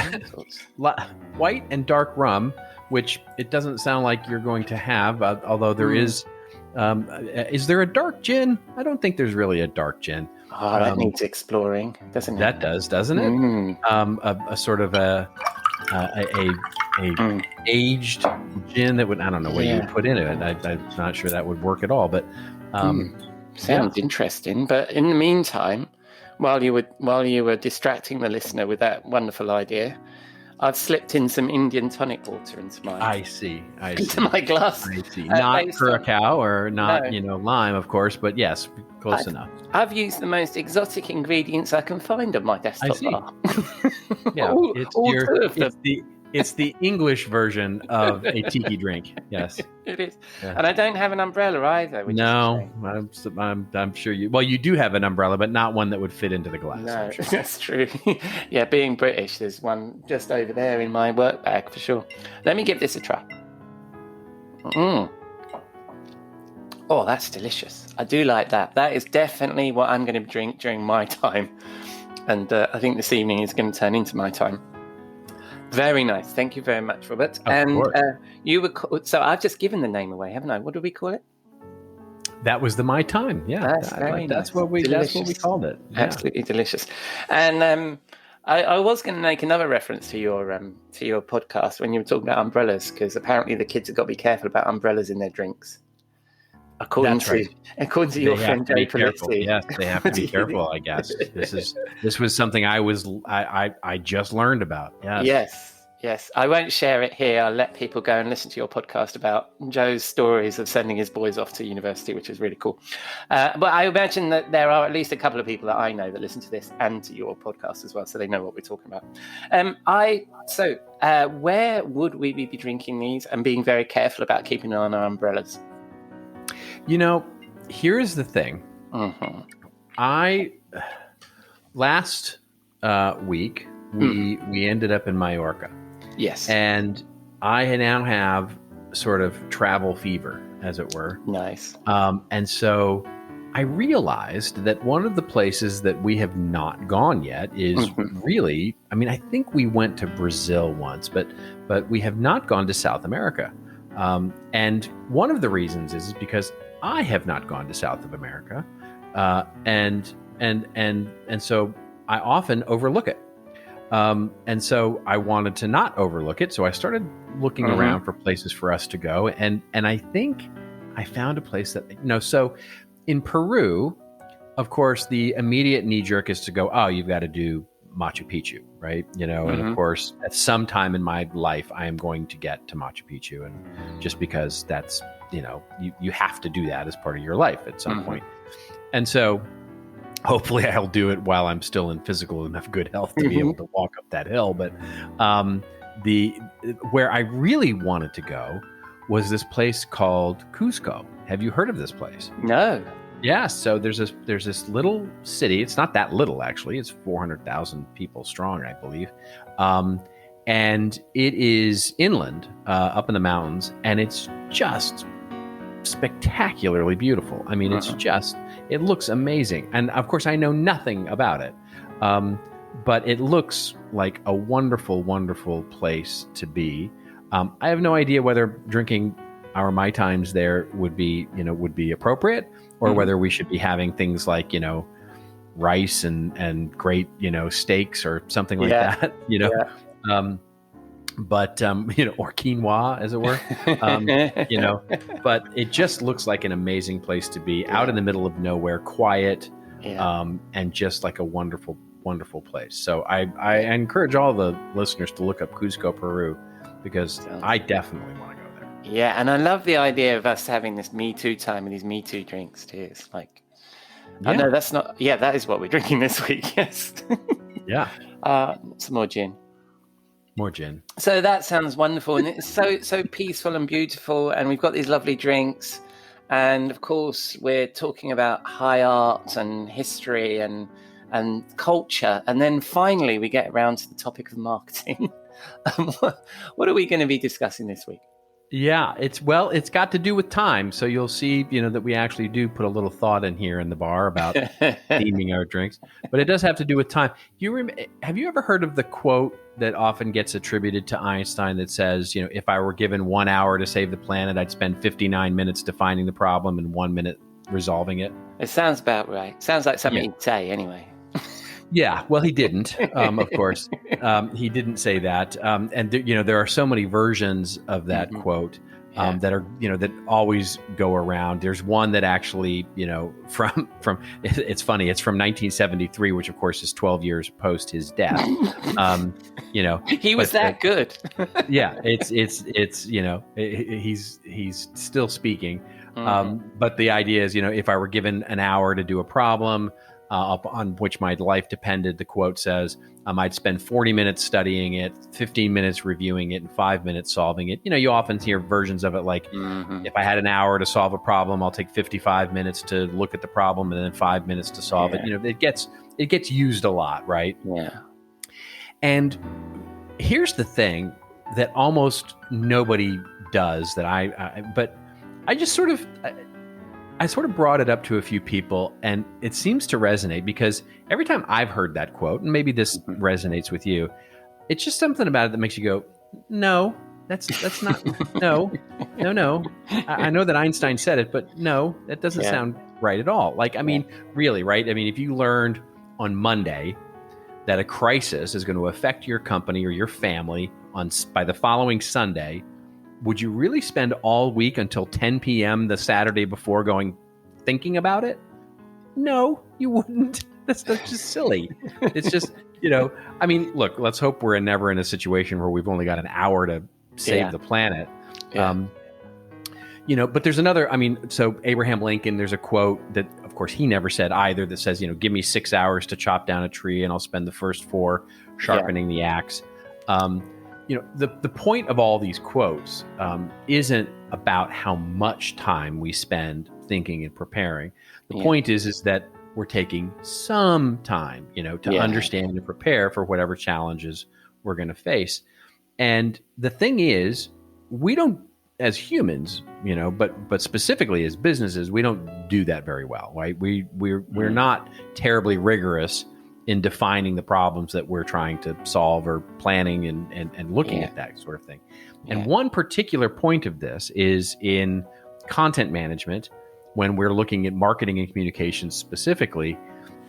white and dark rum, which it doesn't sound like you're going to have, although there is. Is there a dark gin? I don't think there's really a dark gin. Oh, that needs exploring, doesn't it? That does, doesn't it? A sort of a aged gin that would, I don't know what you would put in it. I'm not sure that would work at all, but sounds interesting. But in the meantime, while you were distracting the listener with that wonderful idea, I've slipped in some Indian tonic water into my my glass. I see. Not curacao or not, lime, of course, but yes, close enough. I've used the most exotic ingredients I can find on my desktop bar. Yeah, it's the English version of a tiki drink. Yes, it is. Yeah. And I don't have an umbrella either. No, I'm sure you. Well, you do have an umbrella, but not one that would fit into the glass. No, sure. That's true. Yeah, being British, there's one just over there in my work bag for sure. Let me give this a try. Oh, that's delicious. I do like that. That is definitely what I'm going to drink during my time, and I think this evening is going to turn into my time. Very nice. Thank you very much, Robert. You were so I've just given the name away, haven't I? What do we call it? That was the My Time. Yeah, that's what we called it. Yeah. Absolutely delicious. And I was going to make another reference to your podcast when you were talking about umbrellas, because apparently the kids have got to be careful about umbrellas in their drinks. According to your friend Joe Polizzi. Yes, they have to be careful, I guess. This was something I just learned about. Yes. I won't share it here. I'll let people go and listen to your podcast about Joe's stories of sending his boys off to university, which is really cool. But I imagine that there are at least a couple of people that I know that listen to this and to your podcast as well, so they know what we're talking about. Where would we be drinking these and being very careful about keeping an eye on our umbrellas? Here's the thing. Last week we ended up in Mallorca. Yes. And I now have sort of travel fever, as it were. Nice. And so I realized that one of the places that we have not gone yet is really, I think we went to Brazil once, but we have not gone to South America. And one of the reasons is because I have not gone to South of America, and so I often overlook it. And so I wanted to not overlook it, so I started looking around for places for us to go, and I think I found a place that So in Peru, of course, the immediate knee jerk is to go, oh, you've got to do Machu Picchu, right? And of course, at some time in my life, I am going to get to Machu Picchu, and just because that's you have to do that as part of your life at some point. And so hopefully I'll do it while I'm still in physical enough good health to be able to walk up that hill. But where I really wanted to go was this place called Cusco. Have you heard of this place? No. Yeah, so there's this little city. It's not that little, actually. It's 400,000 people strong, I believe. And it is inland, up in the mountains, and it's just spectacularly beautiful. I mean, it looks amazing. And of course, I know nothing about it. But it looks like a wonderful, wonderful place to be. I have no idea whether drinking our Mai Times there would be appropriate, or whether we should be having things like, rice and great, steaks or something like that, or quinoa, as it were, but it just looks like an amazing place to be, out in the middle of nowhere, quiet, and just like a wonderful, wonderful place. So I encourage all the listeners to look up Cusco, Peru, because I definitely want to go there. Yeah, and I love the idea of us having this Me Too time and these Me Too drinks too. It's like, no, that's not. Yeah, that is what we're drinking this week. Yes. Yeah. Some more gin. More gin. So that sounds wonderful, and it's so peaceful and beautiful. And we've got these lovely drinks, and of course we're talking about high art and history and culture, and then finally we get around to the topic of marketing. What are we going to be discussing this week? Yeah, it's got to do with time. So you'll see, that we actually do put a little thought in here in the bar about theming our drinks, but it does have to do with time. Have you ever heard of the quote that often gets attributed to Einstein that says, if I were given 1 hour to save the planet, I'd spend 59 minutes defining the problem and 1 minute resolving it? It sounds about right. Sounds like something he'd say anyway. Yeah, well, he didn't, of course. He didn't say that. And there are so many versions of that quote that are, that always go around. There's one that actually, from it's funny. It's from 1973, which of course is 12 years post his death. He was that good. Yeah, it's he's still speaking. But the idea is, if I were given an hour to do a problem, on which my life depended, the quote says, I'd spend 40 minutes studying it, 15 minutes reviewing it, and 5 minutes solving it. You often hear versions of it like, if I had an hour to solve a problem, I'll take 55 minutes to look at the problem and then 5 minutes to solve it. It gets used a lot, right? Yeah. And here's the thing that almost nobody does but I just sort of... I sort of brought it up to a few people, and it seems to resonate because every time I've heard that quote, and maybe this resonates with you, it's just something about it that makes you go, no, that's not, no. I know that Einstein said it, but no, that doesn't sound right at all. Like, I mean, really, right? I mean, if you learned on Monday that a crisis is going to affect your company or your family by the following Sunday, would you really spend all week until 10 p.m. the Saturday before thinking about it? No, you wouldn't. That's just silly. It's just, I mean, look, let's hope we're never in a situation where we've only got an hour to save the planet. Yeah. But there's another, so Abraham Lincoln, there's a quote that, of course, he never said either, that says, give me 6 hours to chop down a tree and I'll spend the first 4 sharpening the axe. The point of all these quotes isn't about how much time we spend thinking and preparing. The point is that we're taking some time, to understand and prepare for whatever challenges we're going to face. And the thing is, we don't, as humans, but specifically as businesses, we don't do that very well, right? We're not terribly rigorous in defining the problems that we're trying to solve or planning and looking at that sort of thing. And one particular point of this is in content management, when we're looking at marketing and communications specifically,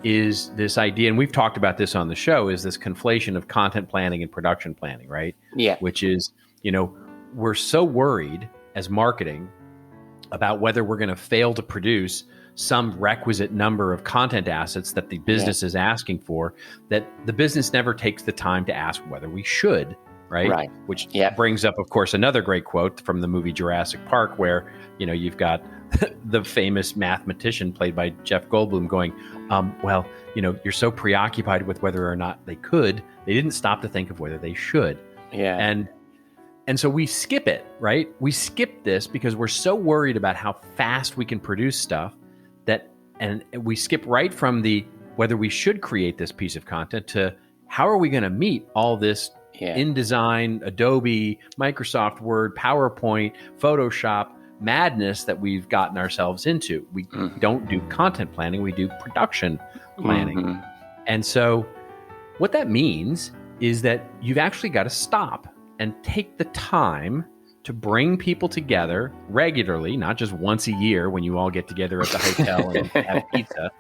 is this idea, and we've talked about this on the show, is this conflation of content planning and production planning, right? Yeah. Which is, we're so worried as marketing about whether we're going to fail to produce some requisite number of content assets that the business is asking for, that the business never takes the time to ask whether we should, right? Which brings up, of course, another great quote from the movie Jurassic Park, where, you've got the famous mathematician played by Jeff Goldblum going, you're so preoccupied with whether or not they didn't stop to think of whether they should. Yeah. And And so we skip it, right? We skip this because we're so worried about how fast we can produce stuff and we skip right from the whether we should create this piece of content to how are we going to meet all this InDesign, Adobe, Microsoft Word, PowerPoint, Photoshop madness that we've gotten ourselves into. We don't do content planning, we do production planning. And so what that means is that you've actually got to stop and take the time to bring people together regularly, not just once a year when you all get together at the hotel and have pizza,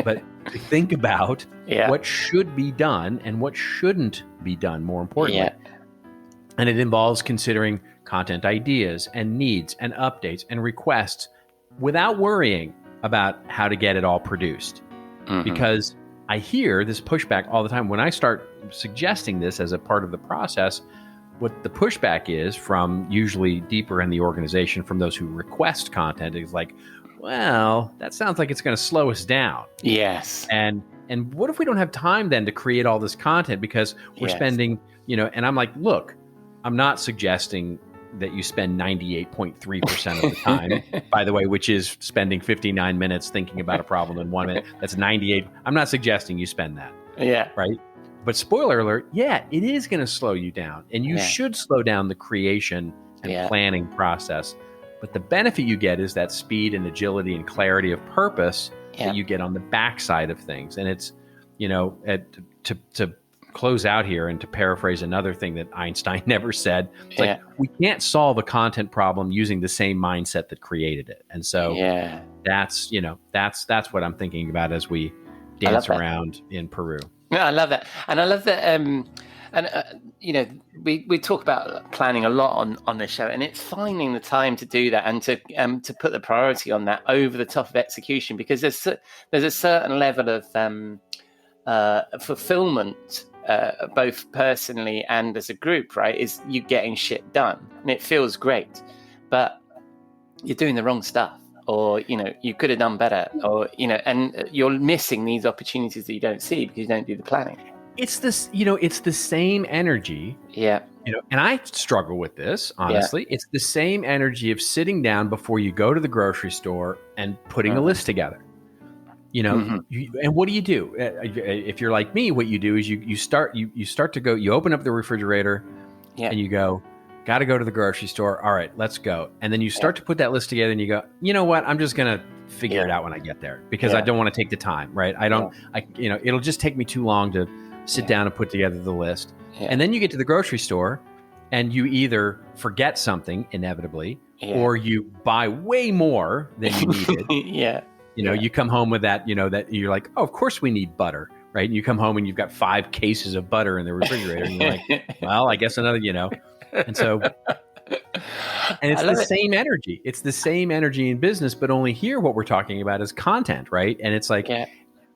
but to think about what should be done and what shouldn't be done, more importantly. And it involves considering content ideas and needs and updates and requests without worrying about how to get it all produced. Because I hear this pushback all the time. When I start suggesting this as a part of the process, what the pushback is from usually deeper in the organization from those who request content is like, well, that sounds like it's going to slow us down. Yes. And what if we don't have time then to create all this content because we're spending, and I'm like, look, I'm not suggesting that you spend 98.3% of the time, by the way, which is spending 59 minutes thinking about a problem in 1 minute. That's 98. I'm not suggesting you spend that. Yeah. Right. But spoiler alert, it is going to slow you down, and you should slow down the creation and planning process. But the benefit you get is that speed and agility and clarity of purpose that you get on the backside of things. And it's, to close out here and to paraphrase another thing that Einstein never said, it's like we can't solve a content problem using the same mindset that created it. And so that's what I'm thinking about as we dance around in Peru. Yeah, I love that, and I love that. We talk about planning a lot on this show, and it's finding the time to do that and to put the priority on that over the top of execution, because there's a certain level of fulfillment, both personally and as a group. Right, is you getting shit done, and it feels great, but you're doing the wrong stuff. Or, you could have done better, or, and you're missing these opportunities that you don't see because you don't do the planning. It's this, it's the same energy. Yeah. And I struggle with this, honestly. Yeah. It's the same energy of sitting down before you go to the grocery store and putting a list together. And what do you do? If you're like me, what you do is you start to go, you open up the refrigerator and you go, got to go to the grocery store. All right, let's go. And then you start to put that list together and you go, you know what? I'm just going to figure it out when I get there because I don't want to take the time, right? It'll just take me too long to sit down and put together the list. Yeah. And then you get to the grocery store and you either forget something inevitably or you buy way more than you needed. You come home with that, that you're like, oh, of course we need butter, right? And you come home and you've got 5 cases of butter in the refrigerator and you're like, well, I guess another, And so, and it's the same energy. It's the same energy in business, but only here what we're talking about is content, right? And it's like,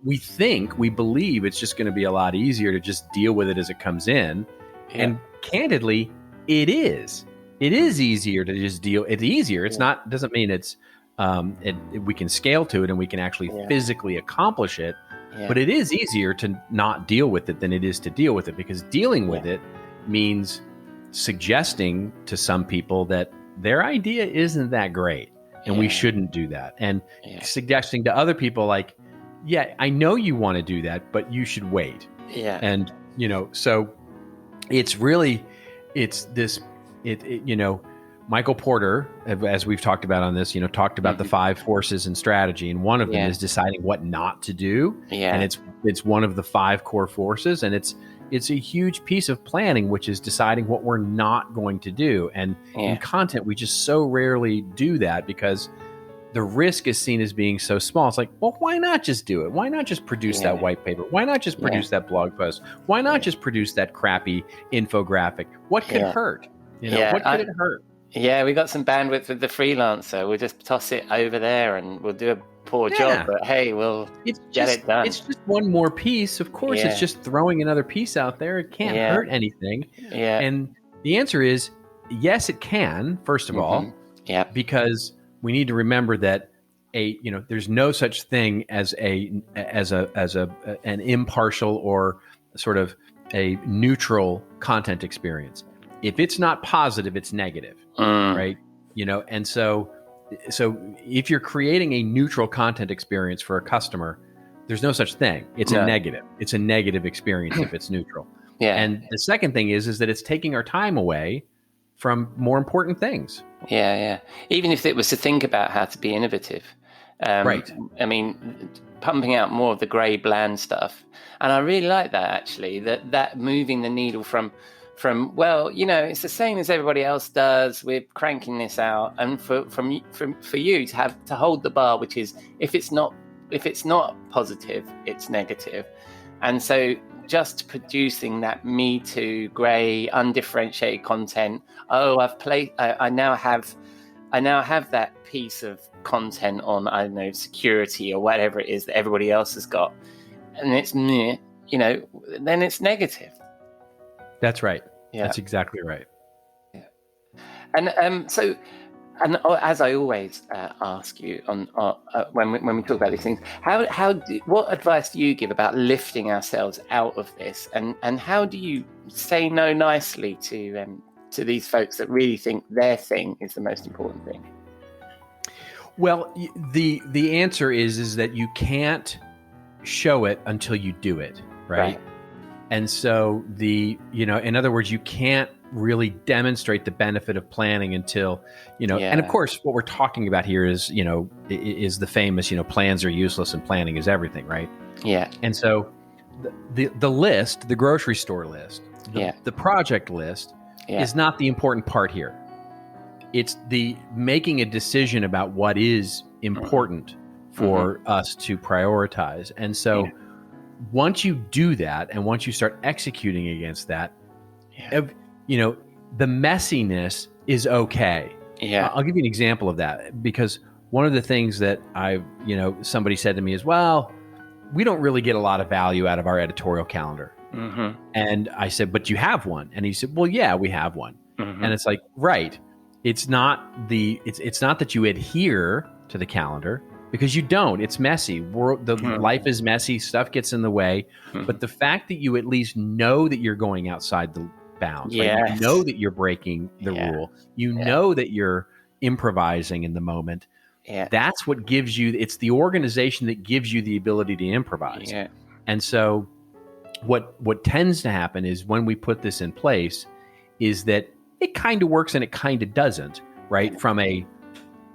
we believe it's just going to be a lot easier to just deal with it as it comes in. Yeah. And candidly, it is. It is easier to just deal. It's easier. It's not, doesn't mean it's, we can scale to it and we can actually physically accomplish it. Yeah. But it is easier to not deal with it than it is to deal with it, because dealing with it means suggesting to some people that their idea isn't that great and we shouldn't do that. And suggesting to other people like, I know you want to do that, but you should wait. Yeah. And, so it's really, Michael Porter, as we've talked about on this, talked about the 5 forces in strategy. And one of them is deciding what not to do. Yeah. And it's one of the 5 core forces. And it's a huge piece of planning, which is deciding what we're not going to do. And in content, we just so rarely do that because the risk is seen as being so small. It's like, well, why not just do it? Why not just produce that white paper? Why not just produce that blog post? Why not just produce that crappy infographic? What could hurt? What could it hurt? Yeah, we got some bandwidth with the freelancer. We'll just toss it over there and we'll do a poor job. But hey, we'll get it done. It's just one more piece. Of course, it's just throwing another piece out there. It can't hurt anything. Yeah. And the answer is yes, it can, first of all. Yeah. Because we need to remember that there's no such thing as an impartial or sort of a neutral content experience. if it's not positive, it's negative, right? And so if you're creating a neutral content experience for a customer, there's no such thing. It's a negative. It's a negative experience if it's neutral. And the second thing is that it's taking our time away from more important things. Even if it was to think about how to be innovative. Right. I mean, pumping out more of the grey, bland stuff. And I really like that, actually, that moving the needle from, well, it's the same as everybody else does. We're cranking this out. And for you to have to hold the bar, which is if it's not positive, it's negative. And so just producing that Me Too, grey, undifferentiated content. I now have that piece of content on, I don't know, security or whatever it is that everybody else has got, and it's then it's negative. That's right. Yeah, that's exactly right. Yeah, and so. And as I always ask you on when we talk about these things, what advice do you give about lifting ourselves out of this, and how do you say no nicely to these folks that really think their thing is the most important thing? Well, the answer is that you can't show it until you do it, right? And so in other words, you can't really demonstrate the benefit of planning until, and of course, what we're talking about here is the famous, plans are useless and planning is everything, right? Yeah. And so the list, the grocery store list, the project list is not the important part here. It's the making a decision about what is important for us to prioritize. And so once you do that, and once you start executing against that, the messiness is okay. Yeah. I'll give you an example of that, because one of the things that somebody said to me is, well, we don't really get a lot of value out of our editorial calendar. And I said, but you have one. And he said, well, yeah, we have one. And it's like, right. It's not that you adhere to the calendar, because you don't. It's messy. Life is messy. Stuff gets in the way. But the fact that you at least know that you're going outside the bounds, right? You know that you're breaking the rule. You know that you're improvising in the moment. That's what gives you. It's the organization that gives you the ability to improvise. And so, what tends to happen is when we put this in place, is that it kind of works and it kind of doesn't. Right? From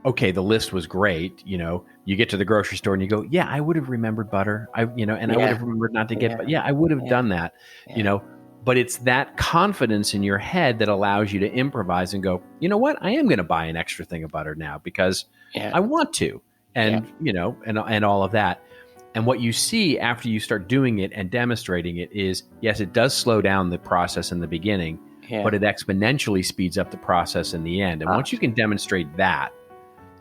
okay, the list was great. You get to the grocery store and you go, yeah, I would have remembered butter. I would have remembered not to get, but I would have done that, but it's that confidence in your head that allows you to improvise and go, you know what? I am going to buy an extra thing of butter now because I want to, and, and all of that. And what you see after you start doing it and demonstrating it is, yes, it does slow down the process in the beginning, but it exponentially speeds up the process in the end. And once you can demonstrate that,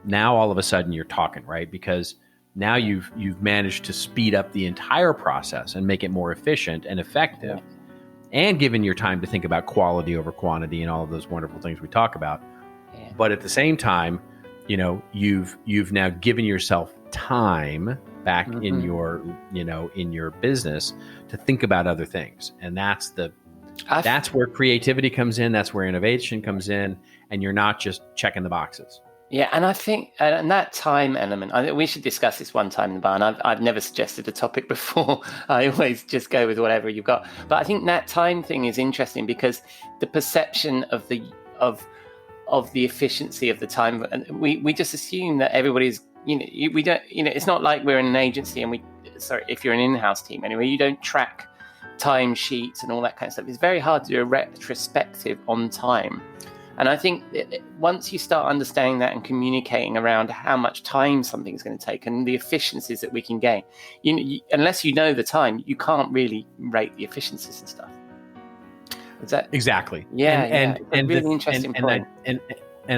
now all of a sudden you're talking, right? Because now you've managed to speed up the entire process and make it more efficient and effective, and given your time to think about quality over quantity and all of those wonderful things we talk about. But at the same time, you've now given yourself time back in your business to think about other things. And that's where creativity comes in. That's where innovation comes in. And you're not just checking the boxes. Yeah, and I think and that time element, we should discuss this one time in the bar. And I've never suggested a topic before. I always just go with whatever you've got. But I think that time thing is interesting because the perception of the efficiency of the time, and we just assume that everybody's, we don't, it's not like we're in an agency and if you're an in-house team anyway, you don't track time sheets and all that kind of stuff. It's very hard to do a retrospective on time. And I think once you start understanding that and communicating around how much time something's going to take and the efficiencies that we can gain, unless you know the time, you can't really rate the efficiencies and stuff. Is that exactly? Yeah, and really interesting point. And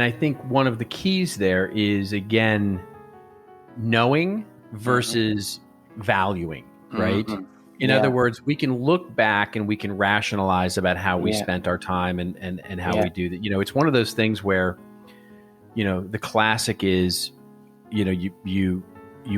I think one of the keys there is, again, knowing versus valuing, right? In other words, we can look back and we can rationalize about how we spent our time and how we do that. It's one of those things where, the classic is, you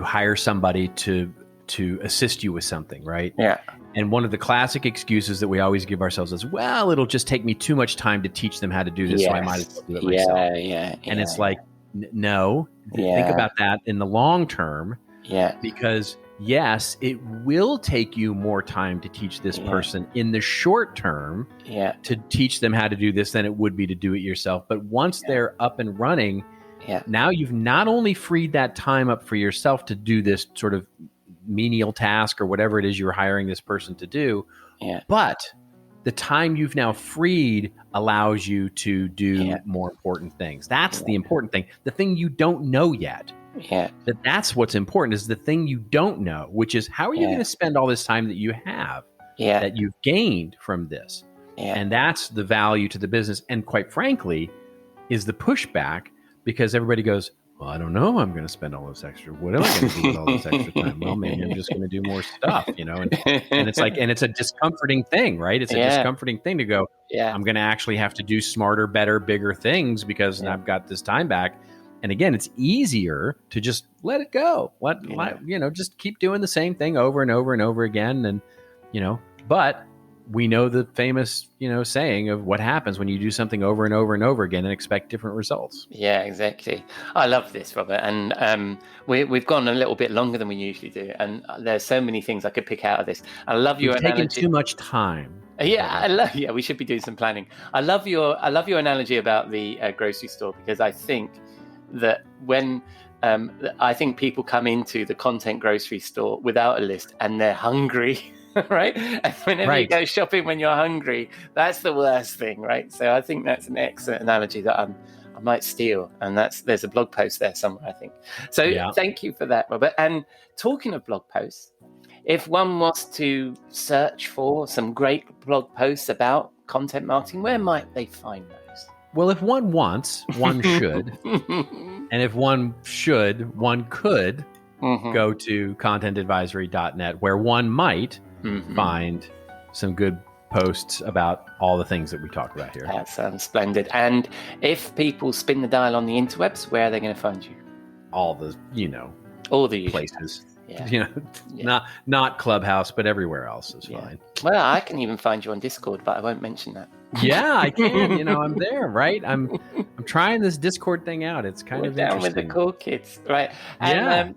hire somebody to to assist you with something, right? Yeah. And one of the classic excuses that we always give ourselves is, well, it'll just take me too much time to teach them how to do this, so I might as well do it myself. And it's like, no, think about that in the long term. Yeah. Because yes, it will take you more time to teach this person in the short term to teach them how to do this than it would be to do it yourself. But once they're up and running, now you've not only freed that time up for yourself to do this sort of menial task or whatever it is you're hiring this person to do, but the time you've now freed allows you to do more important things. That's the important thing. The thing you don't know yet. That's what's important, is the thing you don't know, which is how are you going to spend all this time that you have that you've gained from this? And that's the value to the business. And quite frankly, is the pushback, because everybody goes, well, I don't know, I'm going to spend all this extra. What am I going to do with all this extra time? Well, maybe I'm just going to do more stuff, you know? And it's like, and it's a discomforting thing, right? It's a discomforting thing to go, I'm going to actually have to do smarter, better, bigger things because I've got this time back. And again, it's easier to just let it go. Let just keep doing the same thing over and over and over again. And, but we know the famous, saying of what happens when you do something over and over and over again and expect different results. Yeah, exactly. I love this, Robert. And we've gone a little bit longer than we usually do. And there's so many things I could pick out of this. I love your analogy. Taking too much time. Yeah, we should be doing some planning. I love your analogy about the grocery store, because I think that when I think people come into the content grocery store without a list and they're hungry, right? And whenever you go shopping when you're hungry, that's the worst thing, right? So I think that's an excellent analogy that I might steal, and there's a blog post there somewhere, I think. So thank you for that, Robert. And talking of blog posts, if one was to search for some great blog posts about content marketing, where might they find those? Well, if one wants, one should. And if one should, one could go to contentadvisory.net, where one might find some good posts about all the things that we talk about here. That sounds splendid. And if people spin the dial on the interwebs, where are they going to find you? All the, all the places. Not Clubhouse, but everywhere else is fine. Well, I can even find you on Discord, but I won't mention that. Yeah, I can. I'm there, right? I'm trying this Discord thing out. It's kind of down interesting. with the cool kids, right? And,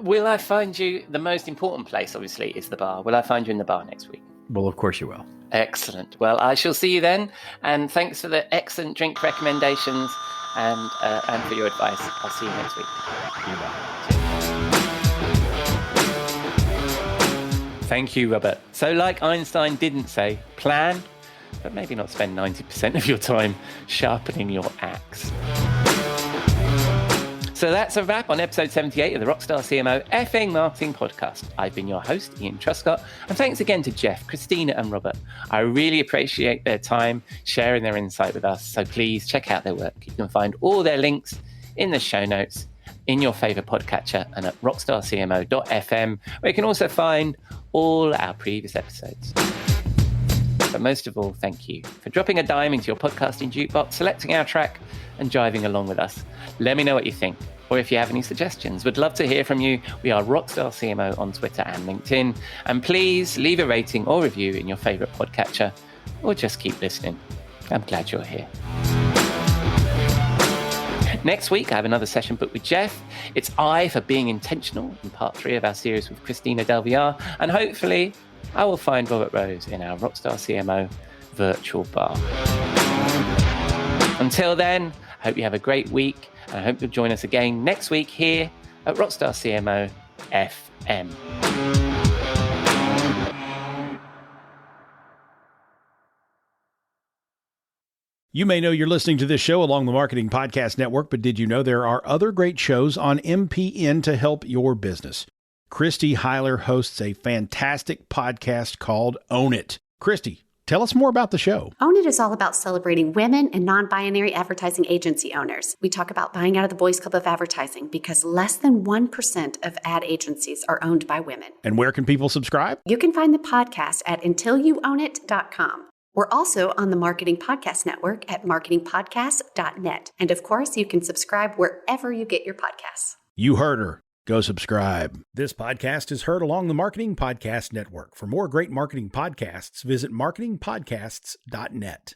will I find you? The most important place, obviously, is the bar. Will I find you in the bar next week? Well, of course you will. Excellent. Well, I shall see you then. And thanks for the excellent drink recommendations and for your advice. I'll see you next week. You bet. Thank you, Robert. So like Einstein didn't say, plan, but maybe not spend 90% of your time sharpening your axe. So that's a wrap on episode 78 of the Rockstar CMO FA Marketing Podcast. I've been your host, Ian Truscott, and thanks again to Jeff, Christina, and Robert. I really appreciate their time sharing their insight with us, so please check out their work. You can find all their links in the show notes in your favorite podcatcher and at rockstarcmo.fm, where you can also find all our previous episodes. But most of all, thank you for dropping a dime into your podcasting jukebox, selecting our track and jiving along with us. Let me know what you think, or if you have any suggestions. We'd love to hear from you. We are Rockstar CMO on Twitter and LinkedIn. And please leave a rating or review in your favorite podcatcher, or just keep listening. I'm glad you're here. Next week, I have another session booked with Jeff. It's I for Being Intentional in part 3 of our series with Christina Del Villar. And hopefully, I will find Robert Rose in our Rockstar CMO virtual bar. Until then, I hope you have a great week. And I hope you'll join us again next week here at Rockstar CMO FM. You may know you're listening to this show along the Marketing Podcast Network, but did you know there are other great shows on MPN to help your business? Christy Heiler hosts a fantastic podcast called Own It. Christy, tell us more about the show. Own It is all about celebrating women and non-binary advertising agency owners. We talk about buying out of the Boys Club of Advertising because less than 1% of ad agencies are owned by women. And where can people subscribe? You can find the podcast at untilyouownit.com. We're also on the Marketing Podcast Network at marketingpodcast.net. And of course, you can subscribe wherever you get your podcasts. You heard her. Go subscribe. This podcast is heard along the Marketing Podcast Network. For more great marketing podcasts, visit marketingpodcasts.net.